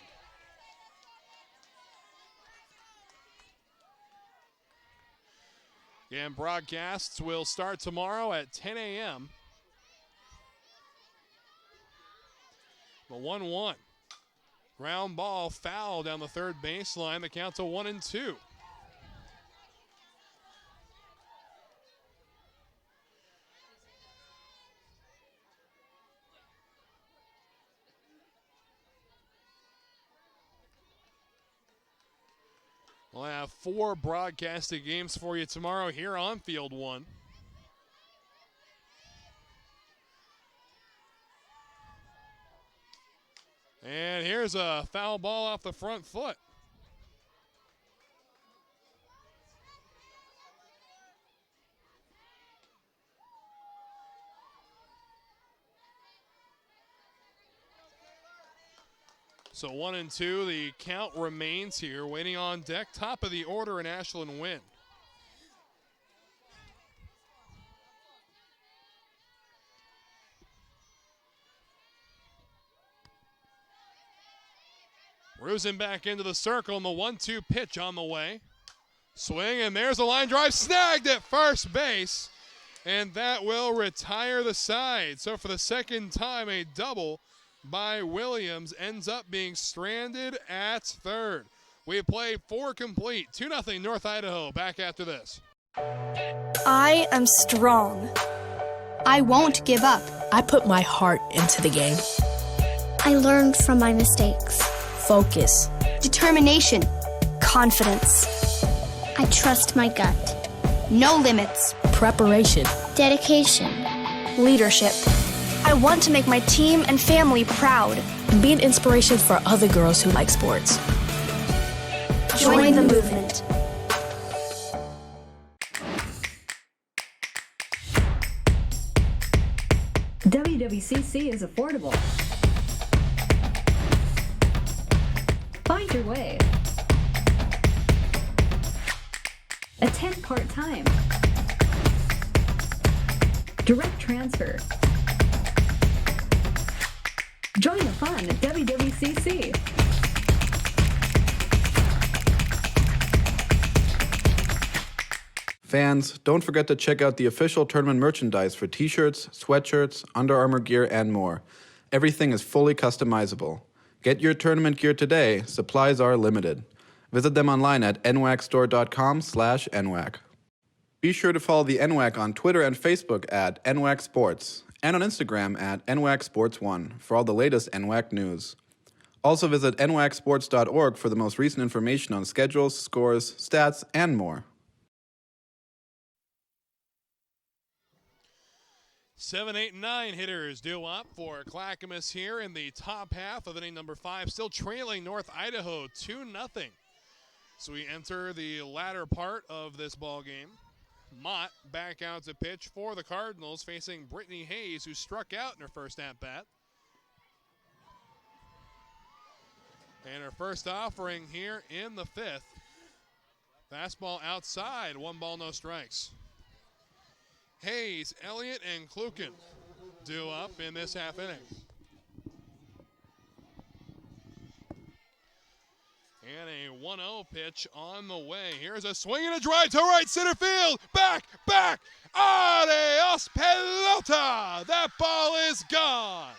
Again, broadcasts will start tomorrow at 10 a.m. The 1-1. Ground ball foul down the third baseline. The count to 1-2. We'll have 4 broadcasted games for you tomorrow here on Field 1. And here's a foul ball off the front foot. So 1-2, the count remains here. Waiting on deck, top of the order in Ashland Wynn. Rusin back into the circle, and the 1-2 pitch on the way. Swing, and there's a line drive, snagged at first base, and that will retire the side. So for the second time, a double by Williams ends up being stranded at third. We play 4 complete. 2-0 North Idaho. Back after this. I am strong. I won't give up. I put my heart into the game. I learned from my mistakes. Focus. Determination. Confidence. I trust my gut. No limits. Preparation. Dedication. Leadership. I want to make my team and family proud. And be an inspiration for other girls who like sports. Join the movement. WWCC is affordable. Find your way. Attend part-time. Direct transfer. Join the fun at WWCC. Fans, don't forget to check out the official tournament merchandise for t-shirts, sweatshirts, Under Armour gear, and more. Everything is fully customizable. Get your tournament gear today. Supplies are limited. Visit them online at nwacstore.com/NWAC. Be sure to follow the NWAC on Twitter and Facebook at NWAC Sports, and on Instagram at NWAC Sports 1 for all the latest NWAC news. Also visit nwacsports.org for the most recent information on schedules, scores, stats, and more. 7, 8, and 9 hitters due up for Clackamas here in the top half of inning number 5, still trailing North Idaho 2-0. So we enter the latter part of this ball game. Mott back out to pitch for the Cardinals, facing Brittany Hayes, who struck out in her first at-bat. And her first offering here in the 5th. Fastball outside, 1 ball, no strikes. Hayes, Elliott, and Kluken due up in this half inning. And a 1-0 pitch on the way. Here's a swing and a drive to right center field. Back. Adios, pelota. That ball is gone.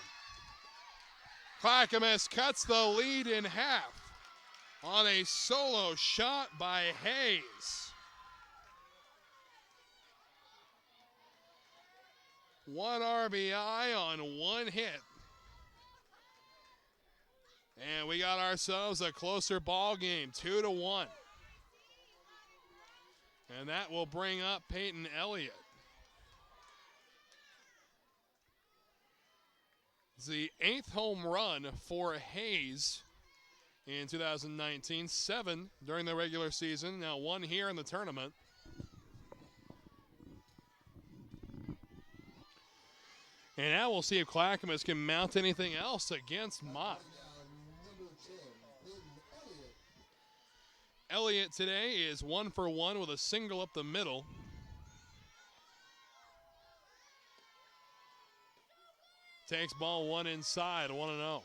Clackamas cuts the lead in half on a solo shot by Hayes. One RBI on one hit. And we got ourselves a closer ball game, 2-1. And that will bring up Peyton Elliott. It's the 8th home run for Hayes in 2019. 7 during the regular season, now 1 here in the tournament. And now we'll see if Clackamas can mount anything else against Mott. Elliott today is 1 for 1 with a single up the middle. Takes ball 1 inside, 1-0.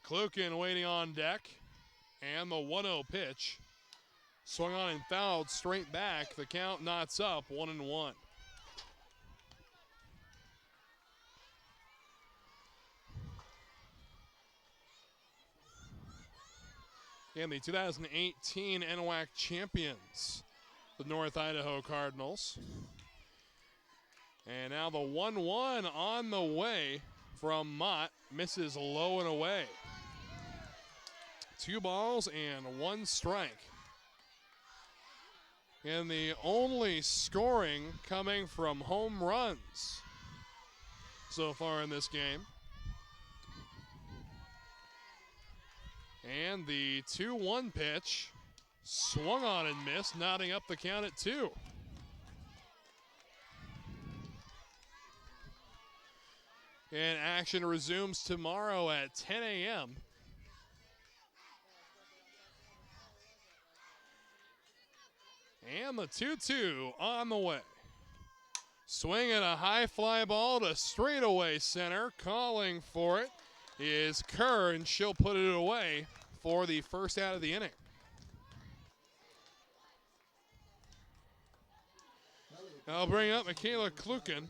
Kluken waiting on deck, and the 1-0 pitch. Swung on and fouled straight back. The count knots up 1-1. And the 2018 NWAC champions, the North Idaho Cardinals. And now the 1-1 on the way from Mott. Misses low and away. 2 balls and 1 strike. And the only scoring coming from home runs so far in this game. And the 2-1 pitch swung on and missed, knotting up the count at 2. And action resumes tomorrow at 10 a.m. And the 2-2 on the way. Swinging a high fly ball to straightaway center. Calling for it is Kerr, and she'll put it away for the first out of the inning. I'll bring up Michaela Kluken.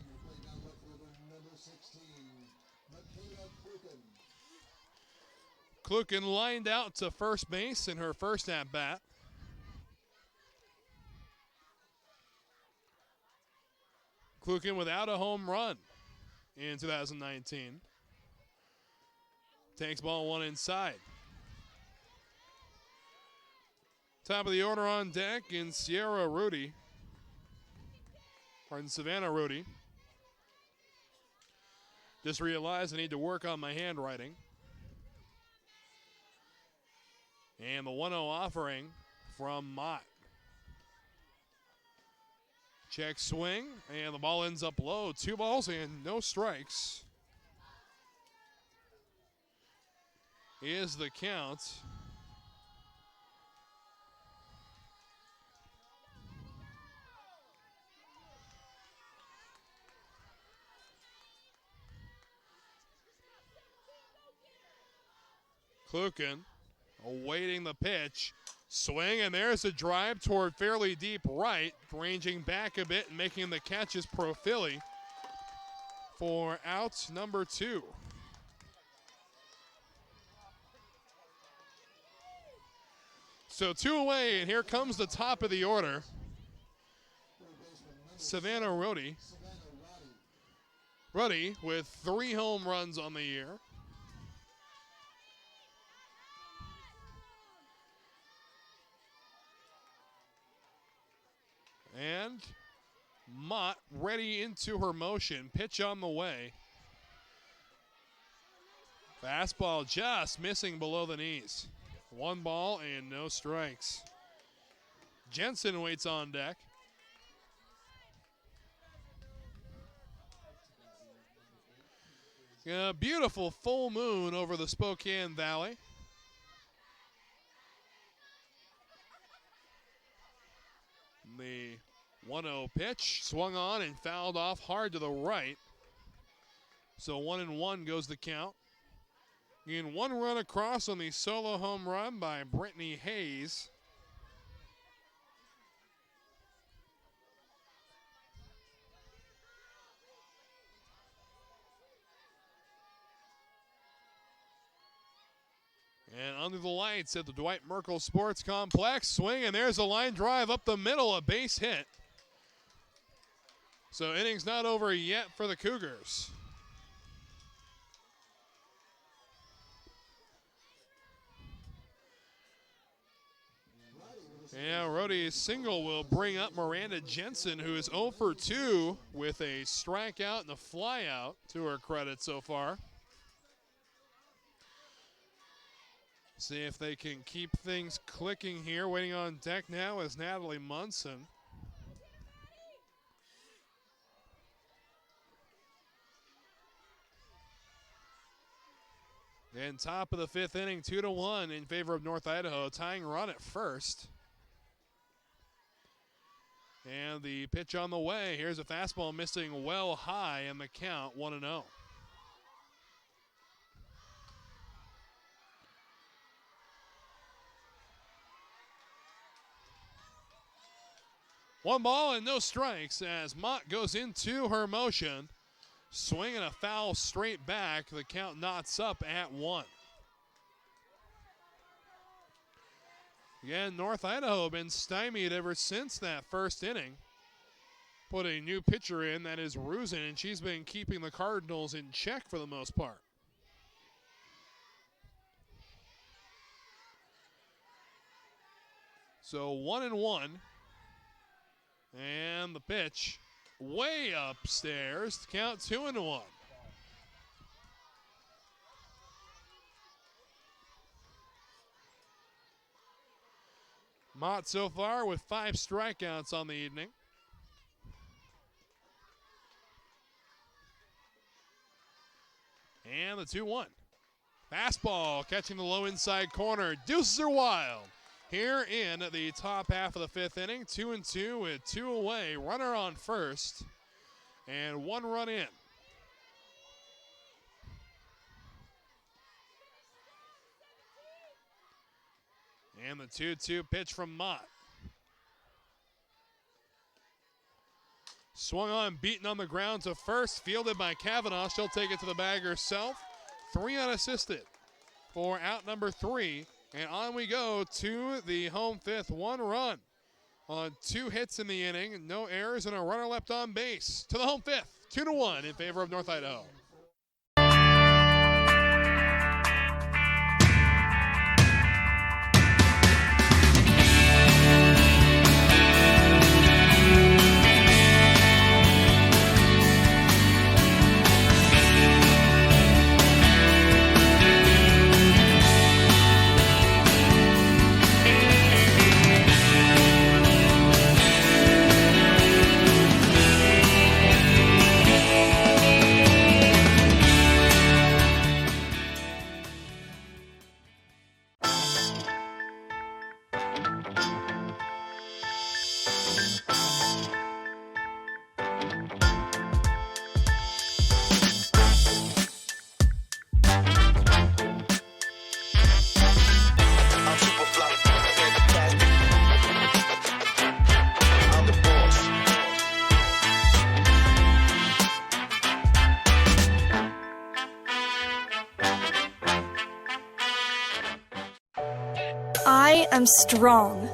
Kluken lined out to first base in her first at-bat. Kluken without a home run in 2019. Takes ball 1 inside. Top of the order on deck in Savannah Rudy. Just realized I need to work on my handwriting. And the 1-0 offering from Mott. Check swing, and the ball ends up low. 2 balls and no strikes is the count. Kluken awaiting the pitch. Swing, and there's a drive toward fairly deep right, ranging back a bit and making the catches Profili for out number 2. So 2 away, and here comes the top of the order. Savannah Ruddy with 3 home runs on the year. And Mott ready into her motion. Pitch on the way. Fastball just missing below the knees. 1 ball and no strikes. Jensen waits on deck. A beautiful full moon over the Spokane Valley. The 1-0 pitch swung on and fouled off hard to the right. So 1-1 goes the count. And one run across on the solo home run by Brittany Hayes. And under the lights at the Dwight Merkel Sports Complex, swing, and there's a line drive up the middle, a base hit. So inning's not over yet for the Cougars. And Rody's single will bring up Miranda Jensen, who is 0 for 2 with a strikeout and a flyout to her credit so far. See if they can keep things clicking here. Waiting on deck now is Natalie Munson. And top of the 5th inning, 2-1 in favor of North Idaho, tying run at first. And the pitch on the way. Here's a fastball missing well high, and the count 1-0. One ball and no strikes as Mott goes into her motion. Swinging a foul straight back. The count knots up at 1. Again, North Idaho been stymied ever since that first inning. Put a new pitcher in, that is Rusin, and she's been keeping the Cardinals in check for the most part. So 1-1. And the pitch way upstairs to count 2-1. Mott so far with 5 strikeouts on the evening. And the 2-1. Fastball catching the low inside corner. Deuces are wild. Here in the top half of the 5th inning, 2-2 with 2 away. Runner on first and 1 run in. And the 2-2 pitch from Mott. Swung on, beaten on the ground to first, fielded by Kavanaugh. She'll take it to the bag herself. 3 unassisted for out number 3. And on we go to the home 5th. 1 run on 2 hits in the inning. No errors and a runner left on base. To the home 5th. 2-1 in favor of North Idaho. I am strong.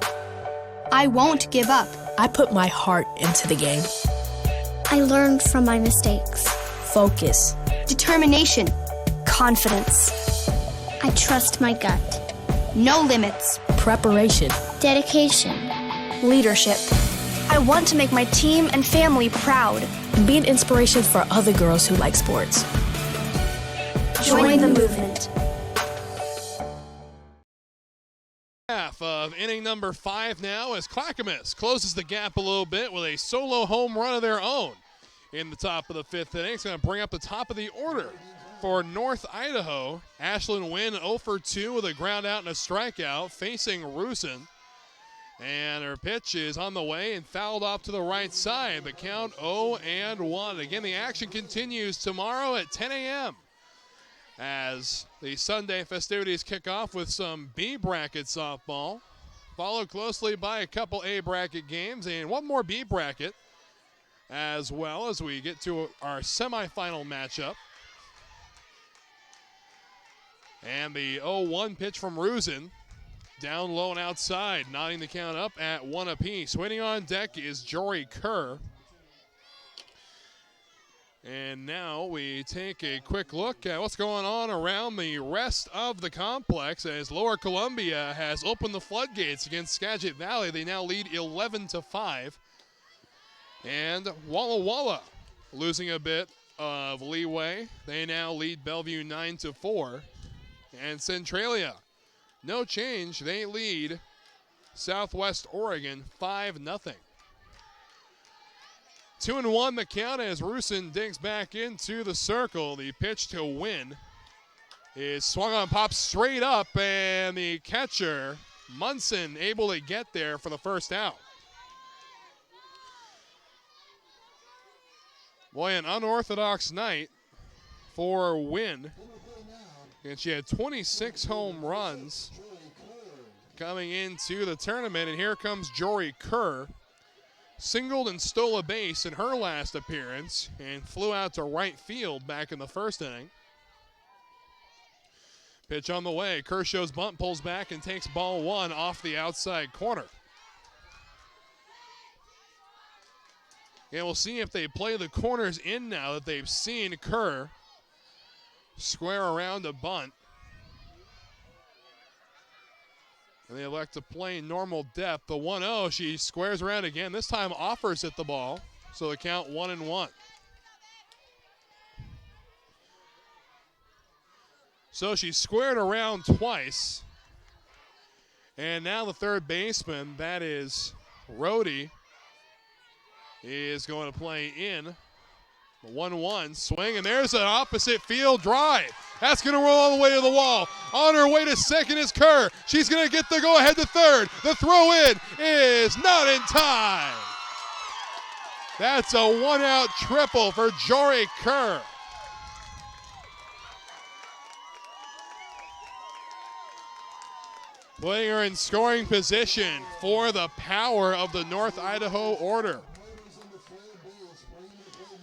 I won't give up. I put my heart into the game. I learned from my mistakes. Focus. Determination. Confidence. I trust my gut. No limits. Preparation. Dedication. Leadership. I want to make my team and family proud. And be an inspiration for other girls who like sports. Join the movement. Half of inning number 5 now as Clackamas closes the gap a little bit with a solo home run of their own in the top of the 5th inning. It's going to bring up the top of the order for North Idaho, Ashlyn Wynn 0 for 2 with a ground out and a strikeout facing Rusin. And her pitch is on the way and fouled off to the right side. The count 0-1. Again, the action continues tomorrow at 10 a.m. as the Sunday festivities kick off with some B bracket softball, followed closely by a couple A bracket games and one more B bracket, as well as we get to our semifinal matchup. And the 0-1 pitch from Rusin. Down low and outside, knotting the count up at 1 apiece. Waiting on deck is Jory Kerr. And now we take a quick look at what's going on around the rest of the complex as Lower Columbia has opened the floodgates against Skagit Valley. They now lead 11-5. And Walla Walla losing a bit of leeway. They now lead Bellevue 9-4. And Centralia, no change. They lead Southwest Oregon 5-0. 2-1 the count as Rusin digs back into the circle. The pitch to Win is swung on, pops straight up, and the catcher, Munson, able to get there for the first out. Boy, an unorthodox night for Win. And she had 26 home runs coming into the tournament. And here comes Jory Kerr. Singled and stole a base in her last appearance and flew out to right field back in the first inning. Pitch on the way. Kershaw's bunt pulls back and takes ball one off the outside corner. And we'll see if they play the corners in now that they've seen Kerr square around a bunt. And they elect to play normal depth. The 1-0, she squares around again. This time offers at the ball. So the count 1-1. So she squared around twice. And now the third baseman, that is Rhodey, is going to play in. 1-1 swing, and there's an opposite field drive. That's going to roll all the way to the wall. On her way to second is Kerr. She's going to get the go-ahead to third. The throw in is not in time. That's a one-out triple for Jory Kerr. Putting her in scoring position for the power of the North Idaho order.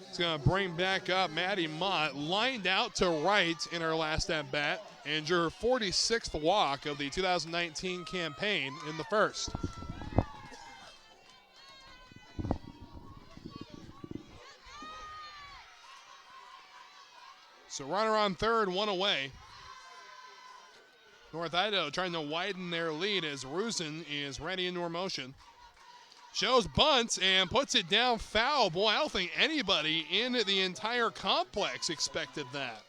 It's going to bring back up Maddie Mott, lined out to right in her last at-bat, and her 46th walk of the 2019 campaign in the first. So runner on third, one away. North Idaho trying to widen their lead as Rusin is ready into her motion. Shows bunts and puts it down foul. Boy, I don't think anybody in the entire complex expected that.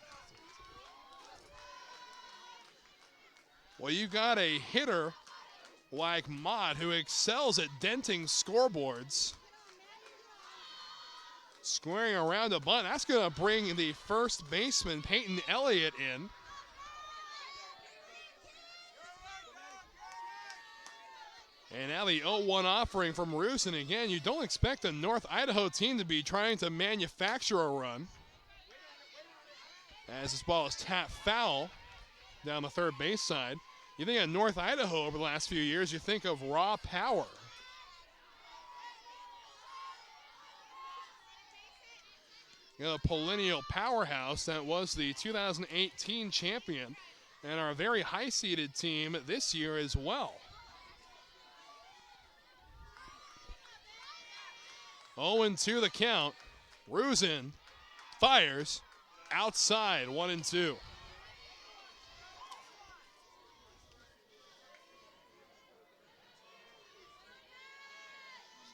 Well, you got a hitter like Mott who excels at denting scoreboards. Squaring around a bunt. That's going to bring the first baseman, Peyton Elliott, in. And now the 0-1 offering from Rusin. Again, you don't expect a North Idaho team to be trying to manufacture a run. As this ball is tapped foul down the third base side. You think of North Idaho over the last few years, you think of raw power. You know, a perennial powerhouse that was the 2018 champion and our very high-seeded team this year as well. 0-2 the count. Rusin fires outside, 1-2.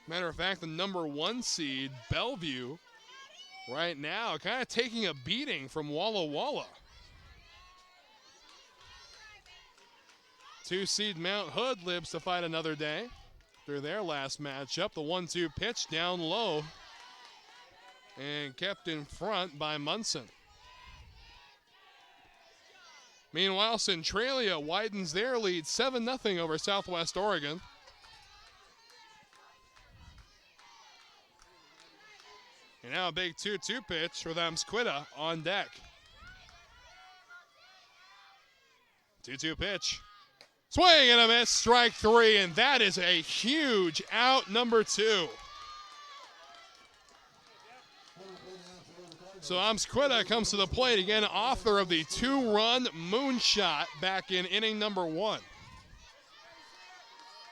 Matter of fact, the number 1 seed, Bellevue, right now kind of taking a beating from Walla Walla. 2 seed Mount Hood lives to fight another day. Through their last matchup, the 1-2 pitch down low and kept in front by Munson. Meanwhile, Centralia widens their lead 7-0 over Southwest Oregon. And now a big 2-2 pitch with Amsquita on deck. 2-2 pitch. Swing and a miss, strike 3, and that is a huge out, number 2. So Amsquita comes to the plate again, author of the 2-run moonshot back in inning number 1.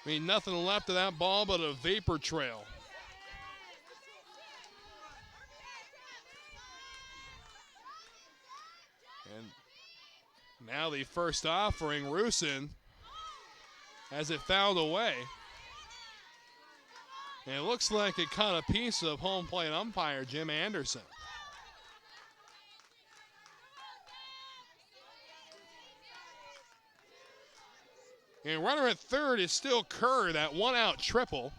I mean, nothing left of that ball but a vapor trail. And now the first offering, Rusin, has it fouled away. And it looks like it caught a piece of home plate umpire Jim Anderson. And runner at third is still Kerr, that one-out triple.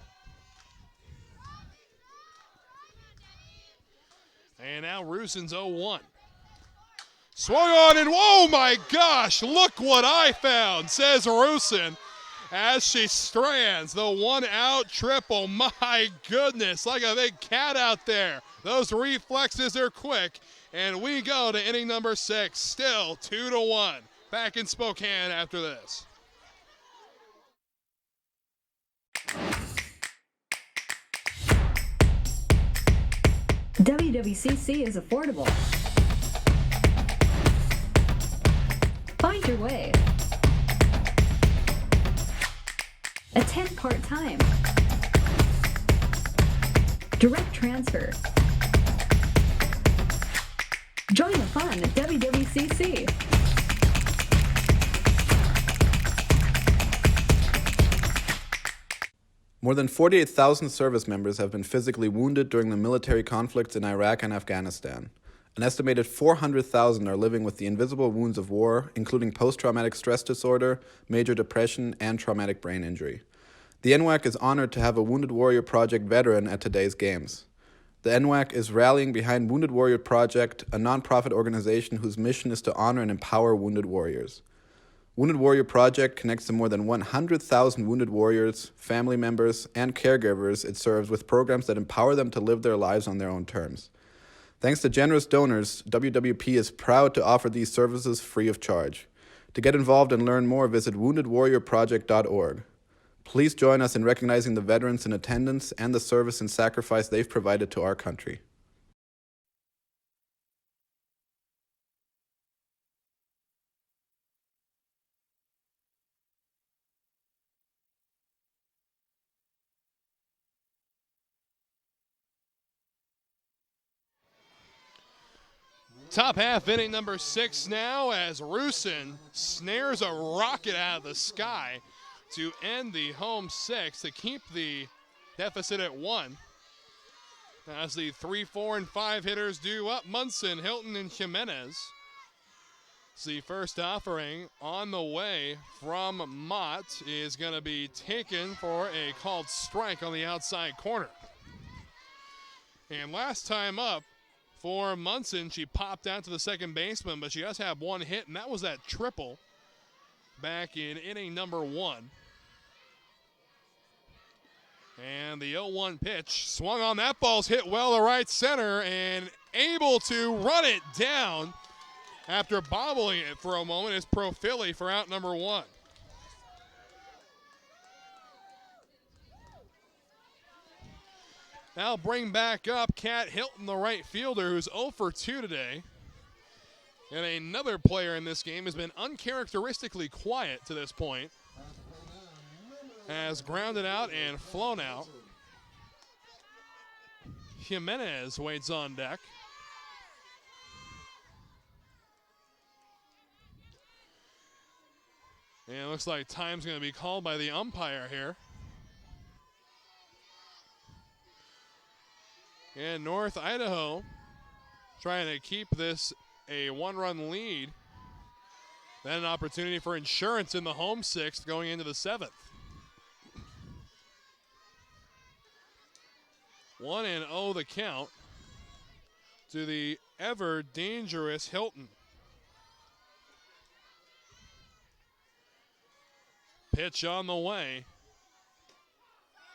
And now Rusin's 0-1. Swung on and, oh my gosh, look what I found, says Rusin as she strands the one-out triple. My goodness, like a big cat out there. Those reflexes are quick, and we go to inning number 6, still 2-1. Back in Spokane after this. WWCC is affordable. Find your way. Attend part-time. Direct transfer. Join the fun at WWCC. More than 48,000 service members have been physically wounded during the military conflicts in Iraq and Afghanistan. An estimated 400,000 are living with the invisible wounds of war, including post-traumatic stress disorder, major depression, and traumatic brain injury. The NWAC is honored to have a Wounded Warrior Project veteran at today's games. The NWAC is rallying behind Wounded Warrior Project, a nonprofit organization whose mission is to honor and empower wounded warriors. Wounded Warrior Project connects to more than 100,000 wounded warriors, family members, and caregivers it serves with programs that empower them to live their lives on their own terms. Thanks to generous donors, WWP is proud to offer these services free of charge. To get involved and learn more, visit woundedwarriorproject.org. Please join us in recognizing the veterans in attendance and the service and sacrifice they've provided to our country. Top half inning number 6 now as Rusin snares a rocket out of the sky to end the home 6 to keep the deficit at 1. As the 3, 4, and 5 hitters do up, Munson, Hilton, and Jimenez. The first offering on the way from Mott is going to be taken for a called strike on the outside corner. And last time up, for Munson, she popped out to the second baseman, but she does have one hit, and that was that triple back in inning number 1. And the 0-1 pitch swung on. That ball's hit well to right center and able to run it down after bobbling it for a moment is Profili for out number 1. Now bring back up Kat Hilton, the right fielder, who's 0 for 2 today. And another player in this game has been uncharacteristically quiet to this point. Has grounded out and flown out. Jimenez waits on deck. And it looks like time's going to be called by the umpire here. And North Idaho trying to keep this a 1-run lead. Then an opportunity for insurance in the home 6th going into the 7th. 1-0 the count to the ever dangerous Hilton. Pitch on the way.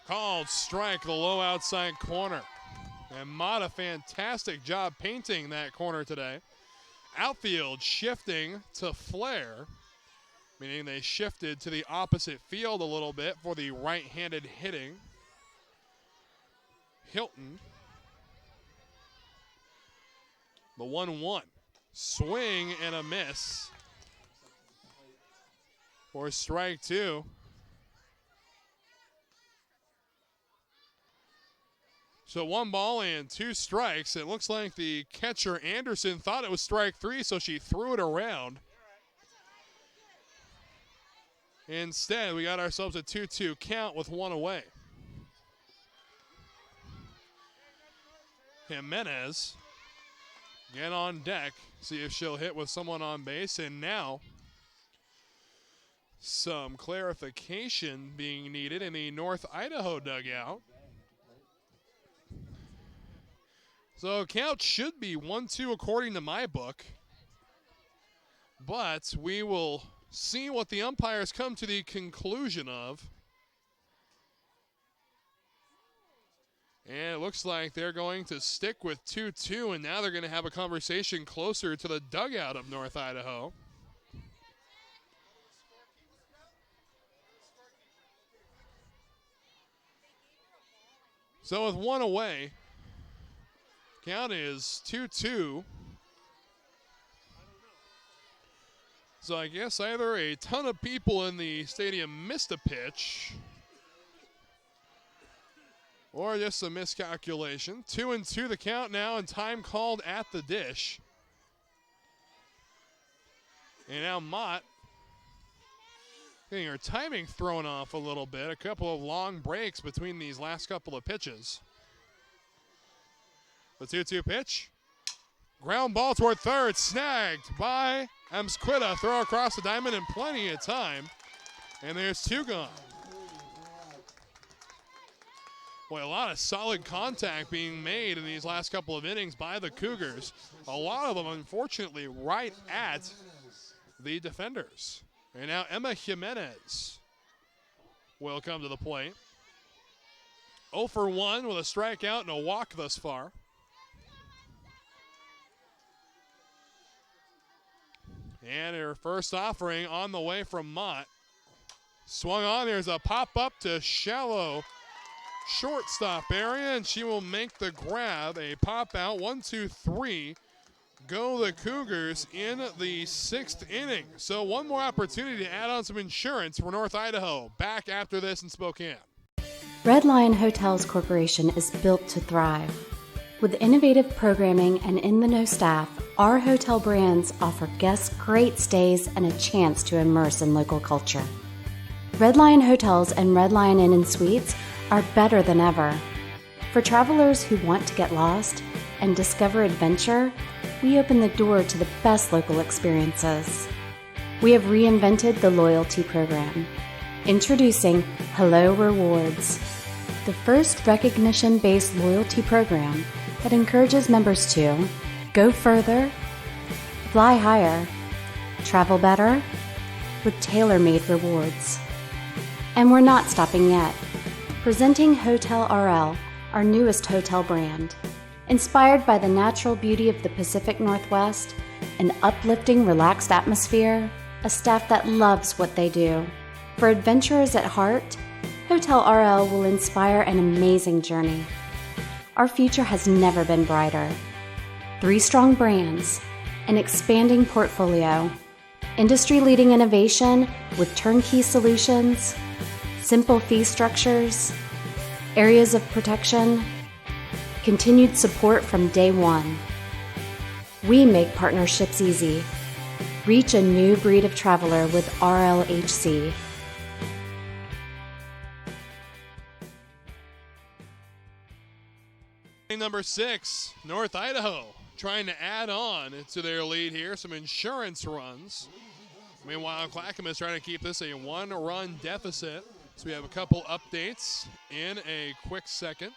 Called strike, the low outside corner. And Mott, a fantastic job painting that corner today. Outfield shifting to Flair, meaning they shifted to the opposite field a little bit for the right-handed hitting. Hilton. The 1-1. Swing and a miss for strike two. So 1 ball and 2 strikes. It looks like the catcher, Anderson, thought it was strike 3, so she threw it around. Instead, we got ourselves a 2-2 count with 1 away. Jimenez get on deck, see if she'll hit with someone on base, and now some clarification being needed in the North Idaho dugout. So count should be 1-2 according to my book, but we will see what the umpires come to the conclusion of. And it looks like they're going to stick with 2-2, and now they're going to have a conversation closer to the dugout of North Idaho. So with 1 away, count is 2-2. So I guess either a ton of people in the stadium missed a pitch, or just a miscalculation. 2-2 the count now, and time called at the dish. And now Mott getting her timing thrown off a little bit. A couple of long breaks between these last couple of pitches. The 2-2 pitch. Ground ball toward third, snagged by Emsquita. Throw across the diamond in plenty of time. And there's 2 gone. Boy, a lot of solid contact being made in these last couple of innings by the Cougars. A lot of them, unfortunately, right at the defenders. And now Emma Jimenez will come to the plate. 0 for 1 with a strikeout and a walk thus far. And her first offering on the way from Mott. Swung on, there's a pop-up to shallow shortstop area, and she will make the grab. A pop-out, 1-2-3. Go the Cougars in the 6th inning. So 1 more opportunity to add on some insurance for North Idaho. Back after this in Spokane. Red Lion Hotels Corporation is built to thrive. With innovative programming and in-the-know staff, our hotel brands offer guests great stays and a chance to immerse in local culture. Red Lion Hotels and Red Lion Inn and Suites are better than ever. For travelers who want to get lost and discover adventure, we open the door to the best local experiences. We have reinvented the loyalty program. Introducing Hello Rewards, the first recognition-based loyalty program that encourages members to go further, fly higher, travel better, with tailor-made rewards. And we're not stopping yet. Presenting Hotel RL, our newest hotel brand. Inspired by the natural beauty of the Pacific Northwest, an uplifting, relaxed atmosphere, a staff that loves what they do. For adventurers at heart, Hotel RL will inspire an amazing journey. Our future has never been brighter. 3 strong brands, an expanding portfolio, industry-leading innovation with turnkey solutions, simple fee structures, areas of protection, continued support from day one. We make partnerships easy. Reach a new breed of traveler with RLHC. Number 6, North Idaho, trying to add on to their lead here, some insurance runs. Meanwhile, Clackamas trying to keep this a 1-run deficit. So we have a couple updates in a quick second.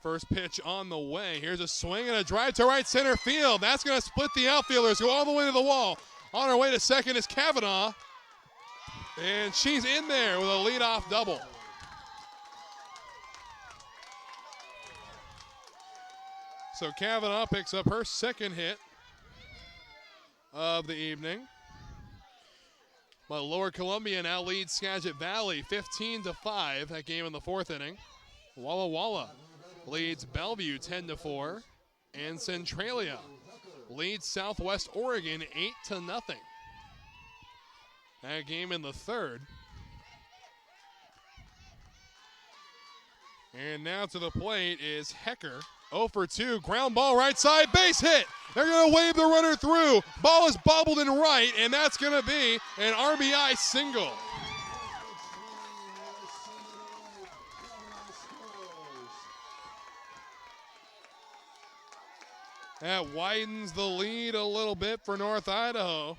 First pitch on the way. Here's a swing and a drive to right center field. That's going to split the outfielders, go all the way to the wall. On our way to second is Kavanaugh. And she's in there with a leadoff double. So Kavanaugh picks up her second hit of the evening. But Lower Columbia now leads Skagit Valley 15-5. That game in the fourth inning. Walla Walla leads Bellevue 10-4. And Centralia leads Southwest Oregon 8-0. That game in the third. And now to the plate is Hecker. 0 for 2, ground ball right side, base hit. They're going to wave the runner through. Ball is bobbled in right, and that's going to be an RBI single. That widens the lead a little bit for North Idaho.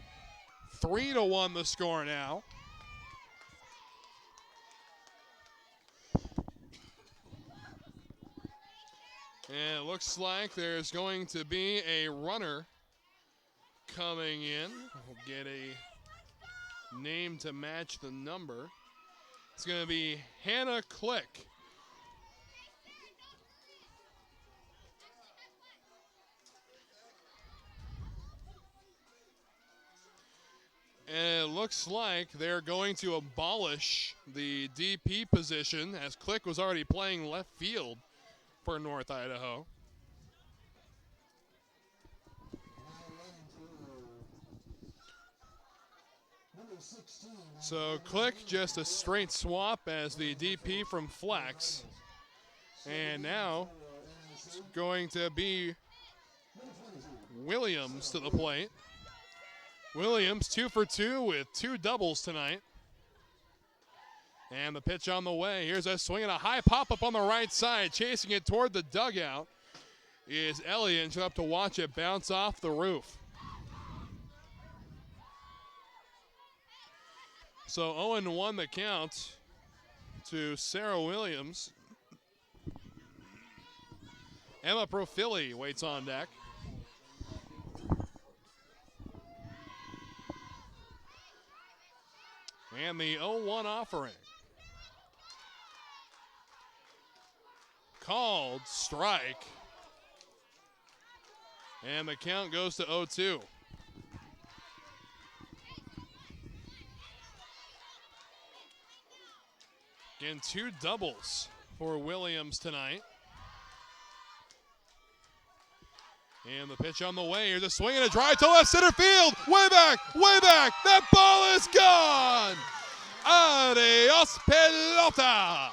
3-1 the score now. And it looks like there's going to be a runner coming in. We'll get a name to match the number. It's going to be Hannah Click. And it looks like they're going to abolish the DP position, as Click was already playing left field for North Idaho. So Click just a straight swap as the DP from Flex. And now it's going to be Williams to the plate. Williams 2 for 2 with 2 doubles tonight. And the pitch on the way. Here's a swing and a high pop-up on the right side. Chasing it toward the dugout is Elliott, and she'll have to watch it bounce off the roof. So 0-1 the count to Sarah Williams. Emma Profili waits on deck. And the 0-1 offering. Called strike. And the count goes to 0-2. Again, 2 doubles for Williams tonight. And the pitch on the way. Here's a swing and a drive to left center field. Way back, way back. That ball is gone. Adios, pelota.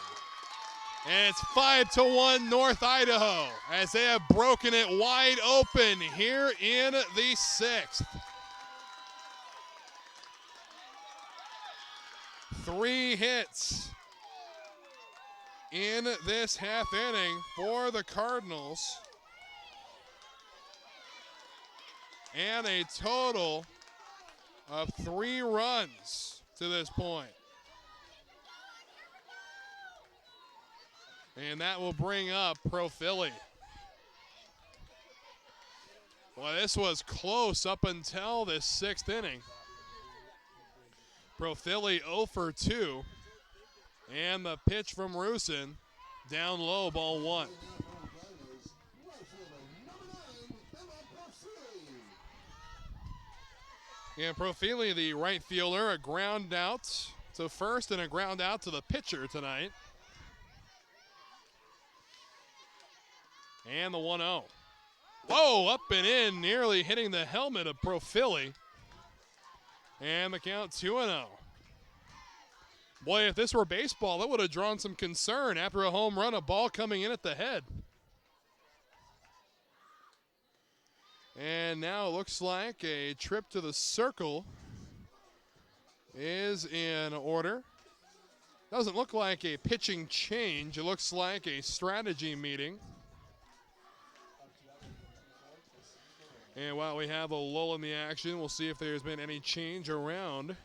And it's 5-1 North Idaho as they have broken it wide open here in the 6th. 3 hits in this half inning for the Cardinals. And a total of 3 runs to this point. And that will bring up Profili. Well, this was close up until this 6th inning. Profili 0 for 2. And the pitch from Rusin, down low, ball 1. And Profili, the right fielder, a ground out to first and a ground out to the pitcher tonight. And the 1-0. Whoa, up and in, nearly hitting the helmet of Profili. And the count 2-0. Boy, if this were baseball, that would have drawn some concern after a home run, a ball coming in at the head. And now it looks like a trip to the circle is in order. Doesn't look like a pitching change. It looks like a strategy meeting. And while we have a lull in the action, we'll see if there's been any change around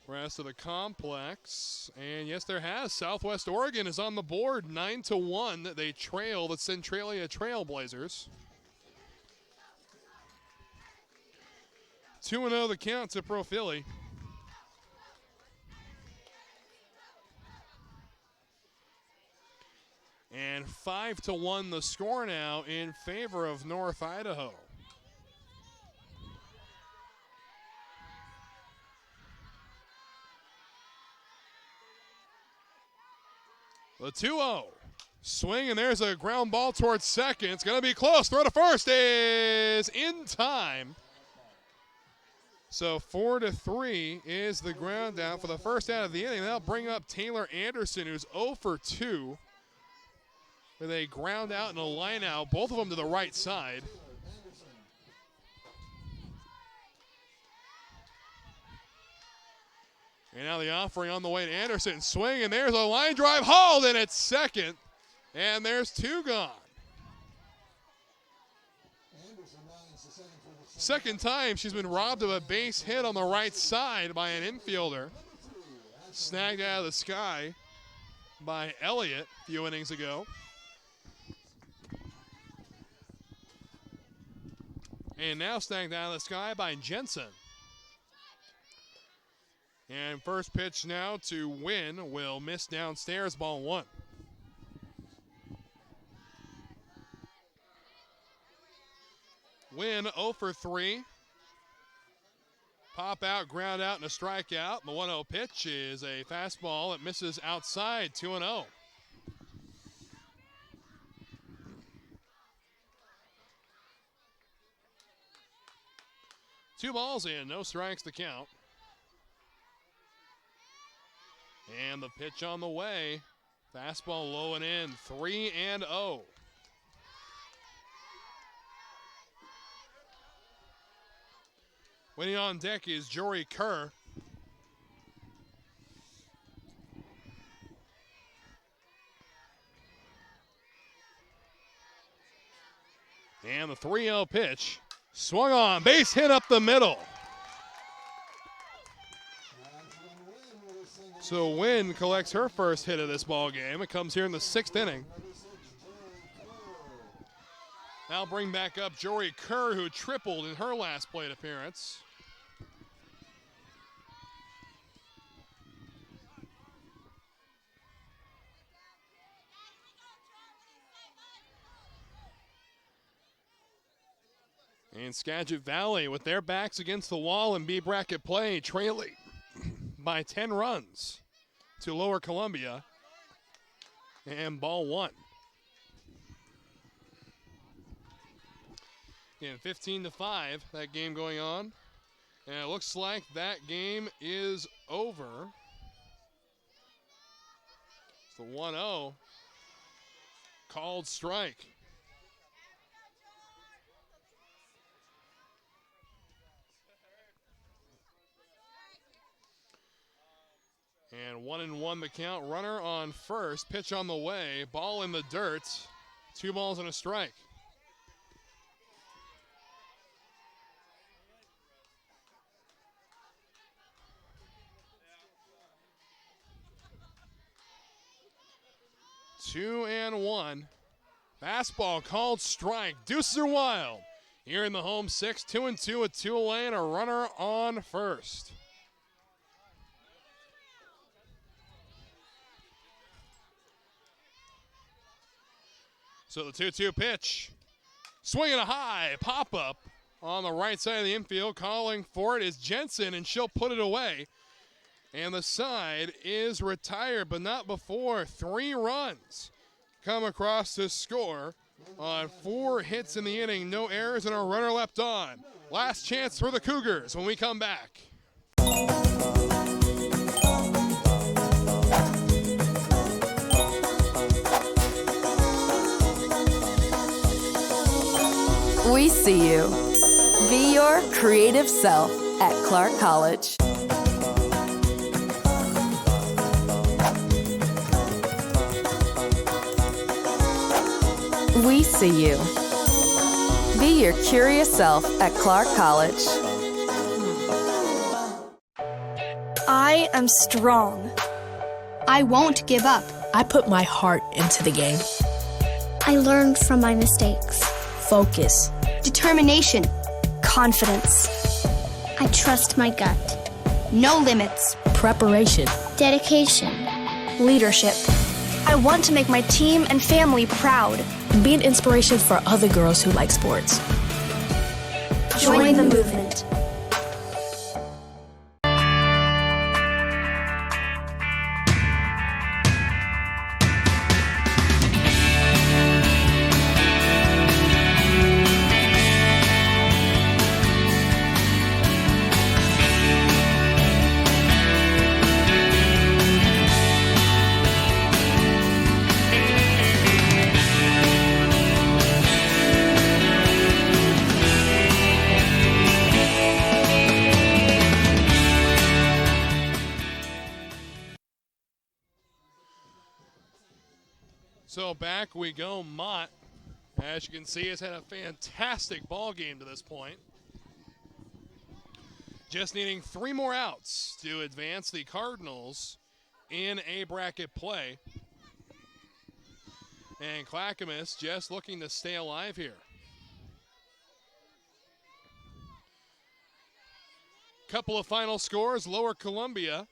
the rest of the complex. And yes, there has. Southwest Oregon is on the board, 9-1. They trail the Centralia Trailblazers. 2-0 the count to Profili. And 5-1 the score now in favor of North Idaho. The 2-0. Swing, and there's a ground ball towards second. It's going to be close. Throw to first is in time. So 4-3 is the ground out for the first out of the inning. That'll bring up Taylor Anderson, who's 0 for 2 with a ground out and a line out, both of them to the right side. And now the offering on the way to Anderson. Swing, and there's a line drive hauled, and it's second. And there's 2 gone. Second time she's been robbed of a base hit on the right side by an infielder. Snagged out of the sky by Elliott a few innings ago. And now snagged out of the sky by Jensen. And first pitch now to Wynn will miss downstairs, ball 1. Wynn 0 for 3. Pop out, ground out, and a strikeout. The 1-0 pitch is a fastball that misses outside, 2-0. Two balls in, no strikes to count. And the pitch on the way. Fastball low and in, 3-0. Waiting on deck is Jory Kerr. And the 3-0 pitch. Swung on, base hit up the middle. So Wynn collects her first hit of this ball game. It comes here in the 6th inning. Now bring back up Jory Kerr, who tripled in her last plate appearance. And Skagit Valley, with their backs against the wall in B bracket play, trailing by 10 runs to Lower Columbia. And ball 1. And 15-5, that game going on. And it looks like that game is over. It's the 1-0. Called strike. And 1-1 the count. Runner on first. Pitch on the way. Ball in the dirt. 2 balls and a strike. Two and 1. Fastball called strike. Deuces are wild. Here in the home 6. 2-2 with 2 away and a runner on first. So the 2-2 pitch. Swinging a high pop-up on the right side of the infield. Calling for it is Jensen, and she'll put it away. And the side is retired, but not before 3 runs come across to score on 4 hits in the inning. No errors and a runner left on. Last chance for the Cougars when we come back. We see you. Be your creative self at Clark College. We see you. Be your curious self at Clark College. I am strong. I won't give up. I put my heart into the game. I learned from my mistakes. Focus. Determination. Confidence. I trust my gut. No limits. Preparation. Dedication. Leadership. I want to make my team and family proud. Be an inspiration for other girls who like sports. Join the movement. So back we go. Mott, as you can see, has had a fantastic ball game to this point. Just needing 3 more outs to advance the Cardinals in a bracket play. And Clackamas just looking to stay alive here. Couple of final scores. Lower Columbia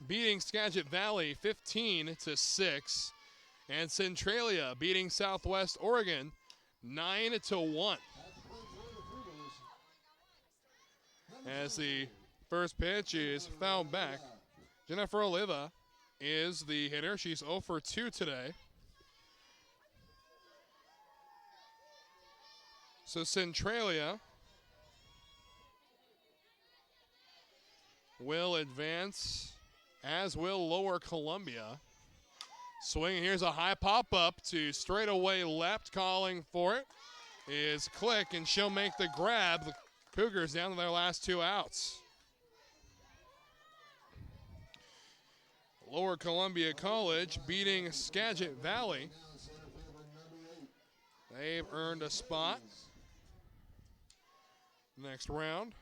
beating Skagit Valley 15-6. And Centralia beating Southwest Oregon 9-1. As the first pitch is fouled back, Jennifer Oliva is the hitter. She's 0 for 2 today. So Centralia will advance, as will Lower Columbia. Swing, here's a high pop-up to straightaway left. Calling for it is Click, and she'll make the grab. The Cougars down to their last 2 outs. Lower Columbia College beating Skagit Valley. They've earned a spot next round.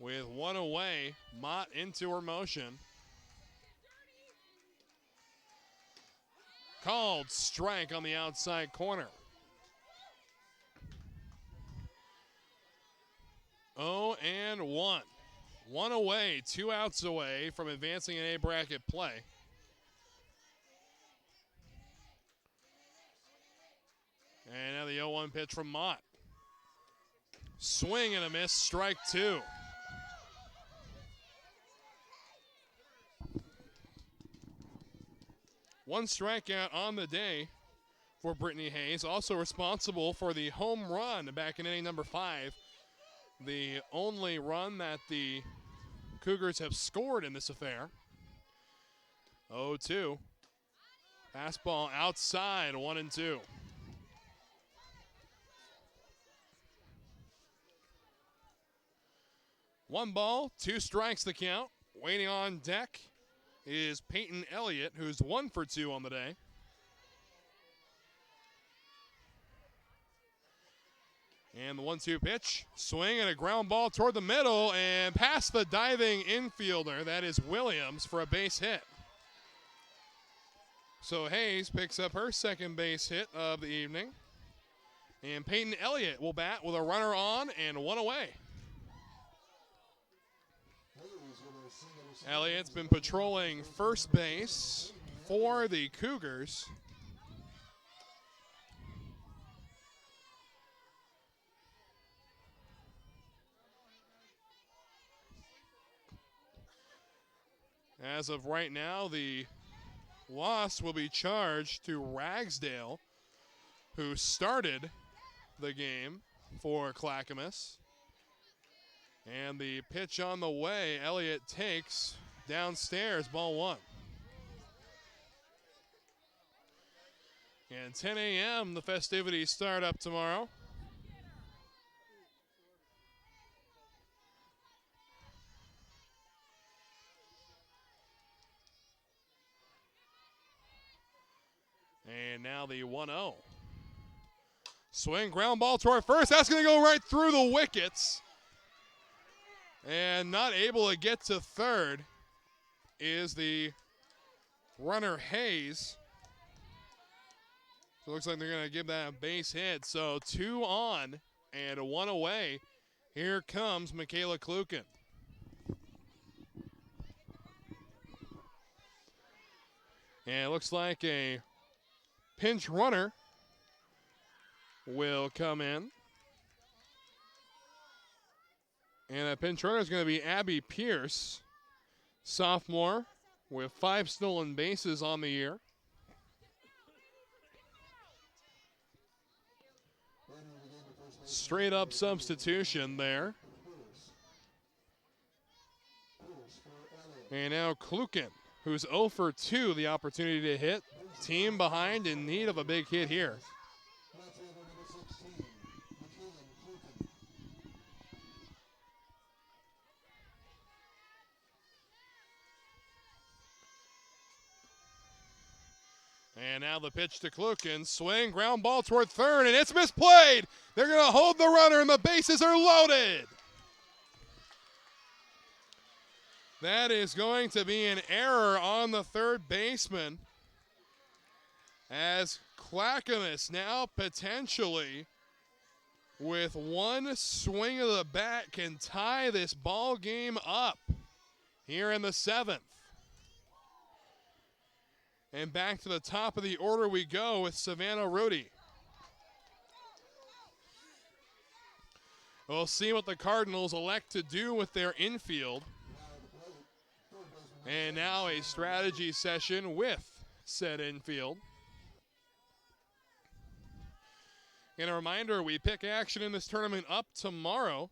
With 1 away, Mott into her motion. Called strike on the outside corner. 0-1. 1 away, 2 outs away from advancing in A bracket play. And now the 0-1 pitch from Mott. Swing and a miss, strike 2. One strikeout on the day for Brittany Hayes, also responsible for the home run back in inning number 5. The only run that the Cougars have scored in this affair. 0-2. Fastball outside, 1-2. One ball, 2 strikes the count. Waiting on deck is Peyton Elliott, who's 1 for 2 on the day. And the 1-2 pitch, swing and a ground ball toward the middle and past the diving infielder. That is Williams for a base hit. So Hayes picks up her second base hit of the evening. And Peyton Elliott will bat with a runner on and 1 away. Elliott's been patrolling first base for the Cougars. As of right now, the loss will be charged to Ragsdale, who started the game for Clackamas. And the pitch on the way, Elliott takes downstairs, ball 1. And 10 a.m. the festivities start up tomorrow. And now the 1-0. Swing, ground ball toward first. That's going to go right through the wickets. And not able to get to third is the runner Hayes. So it looks like they're going to give that a base hit. So 2 on and 1 away. Here comes Michaela Kluken. And it looks like a pinch runner will come in. And that pinch runner is going to be Abby Pierce, sophomore, with 5 stolen bases on the year. Straight up substitution there. And now Klukin, who's 0 for 2, the opportunity to hit. Team behind in need of a big hit here. And now the pitch to Klukin. Swing, ground ball toward third, and it's misplayed. They're going to hold the runner, and the bases are loaded. That is going to be an error on the third baseman, as Clackamas now potentially, with one swing of the bat, can tie this ball game up here in the 7th. And back to the top of the order we go with Savannah Rudy. We'll see what the Cardinals elect to do with their infield. And now a strategy session with said infield. And a reminder, we pick action in this tournament up tomorrow.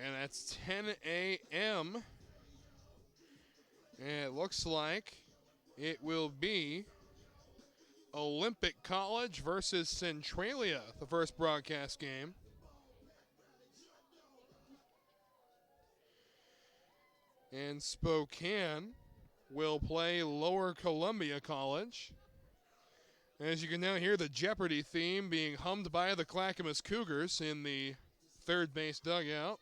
And that's 10 a.m. And it looks like it will be Olympic College versus Centralia, the first broadcast game. And Spokane will play Lower Columbia College. As you can now hear the Jeopardy theme being hummed by the Clackamas Cougars in the third base dugout.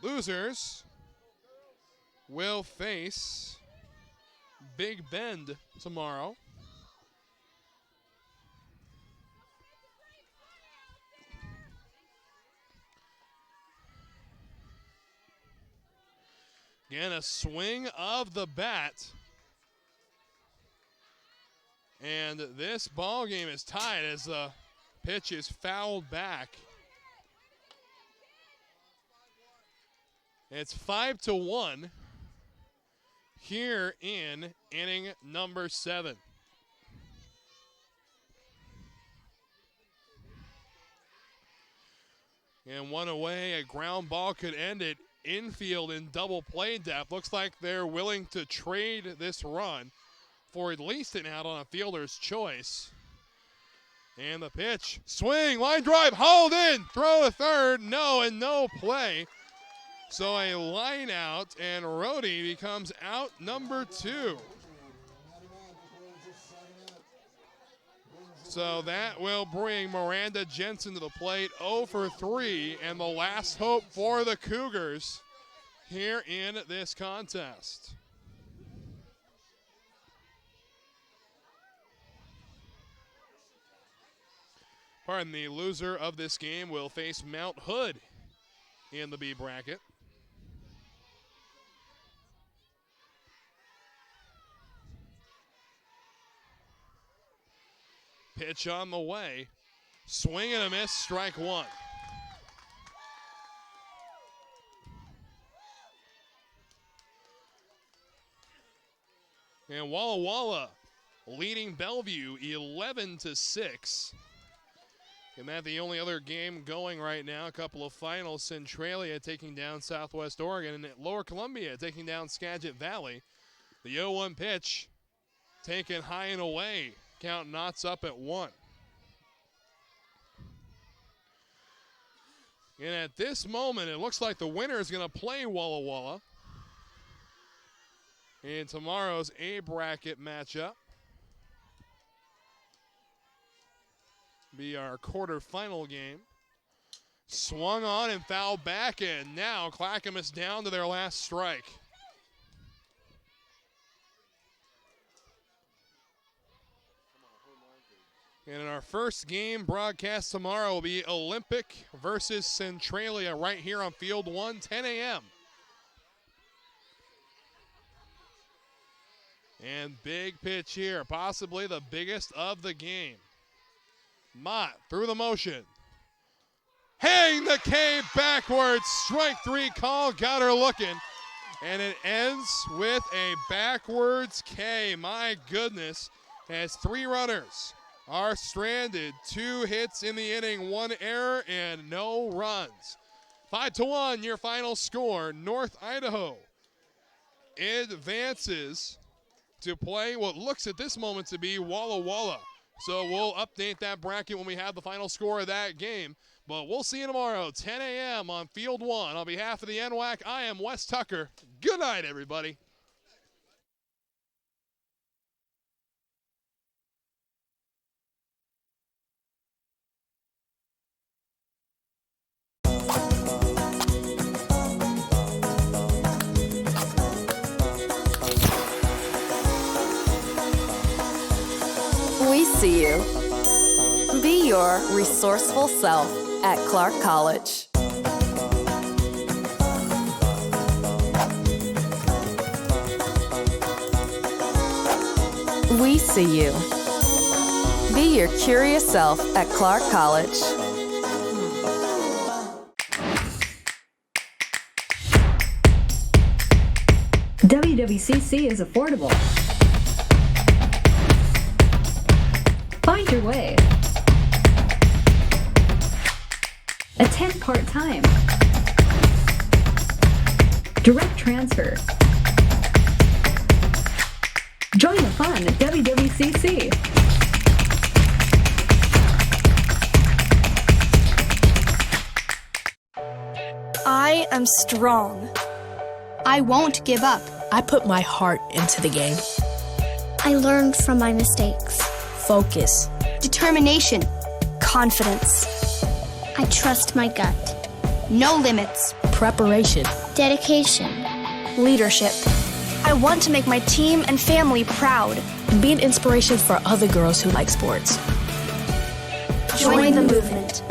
Losers will face Big Bend tomorrow. Again, a swing of the bat. And this ball game is tied as the pitch is fouled back. It's 5-1 here in inning number 7. And one away, a ground ball could end it. Infield in double play depth. Looks like they're willing to trade this run for at least an out on a fielder's choice. And the pitch, swing, line drive, hauled in, throw to third, no, and no play. So a line out, and Rhodey becomes out number 2. So that will bring Miranda Jensen to the plate, 0 for 3, and the last hope for the Cougars here in this contest. Pardon, the loser of this game will face Mount Hood in the B bracket. Pitch on the way. Swing and a miss, strike 1. And Walla Walla leading Bellevue 11-6. And that the only other game going right now. A couple of finals. Centralia taking down Southwest Oregon, and Lower Columbia taking down Skagit Valley. The 0-1 pitch taken high and away. Count knots up at 1. And at this moment, it looks like the winner is going to play Walla Walla in tomorrow's A bracket matchup. Be our quarterfinal game. Swung on and fouled back, and now Clackamas down to their last strike. And in our first game broadcast tomorrow will be Olympic versus Centralia right here on Field 1, 10 a.m. And big pitch here, possibly the biggest of the game. Mott through the motion. Hang the K backwards. Strike 3 call, got her looking. And it ends with a backwards K. My goodness, as 3 runners are stranded. 2 hits in the inning, 1 error, and no runs. 5-1, your final score. North Idaho advances to play what looks at this moment to be Walla Walla. So we'll update that bracket when we have the final score of that game. But we'll see you tomorrow, 10 a.m. on Field 1. On behalf of the NWAC, I am Wes Tucker. Good night, everybody. We see you. Be your resourceful self at Clark College. We see you. Be your curious self at Clark College. WWCC is affordable. Find your way. Attend part-time. Direct transfer. Join the fun at WWCC. I am strong. I won't give up. I put my heart into the game. I learned from my mistakes. Focus. Determination. Confidence. I trust my gut. No limits. Preparation. Dedication. Leadership. I want to make my team and family proud. And be an inspiration for other girls who like sports. Join the movement.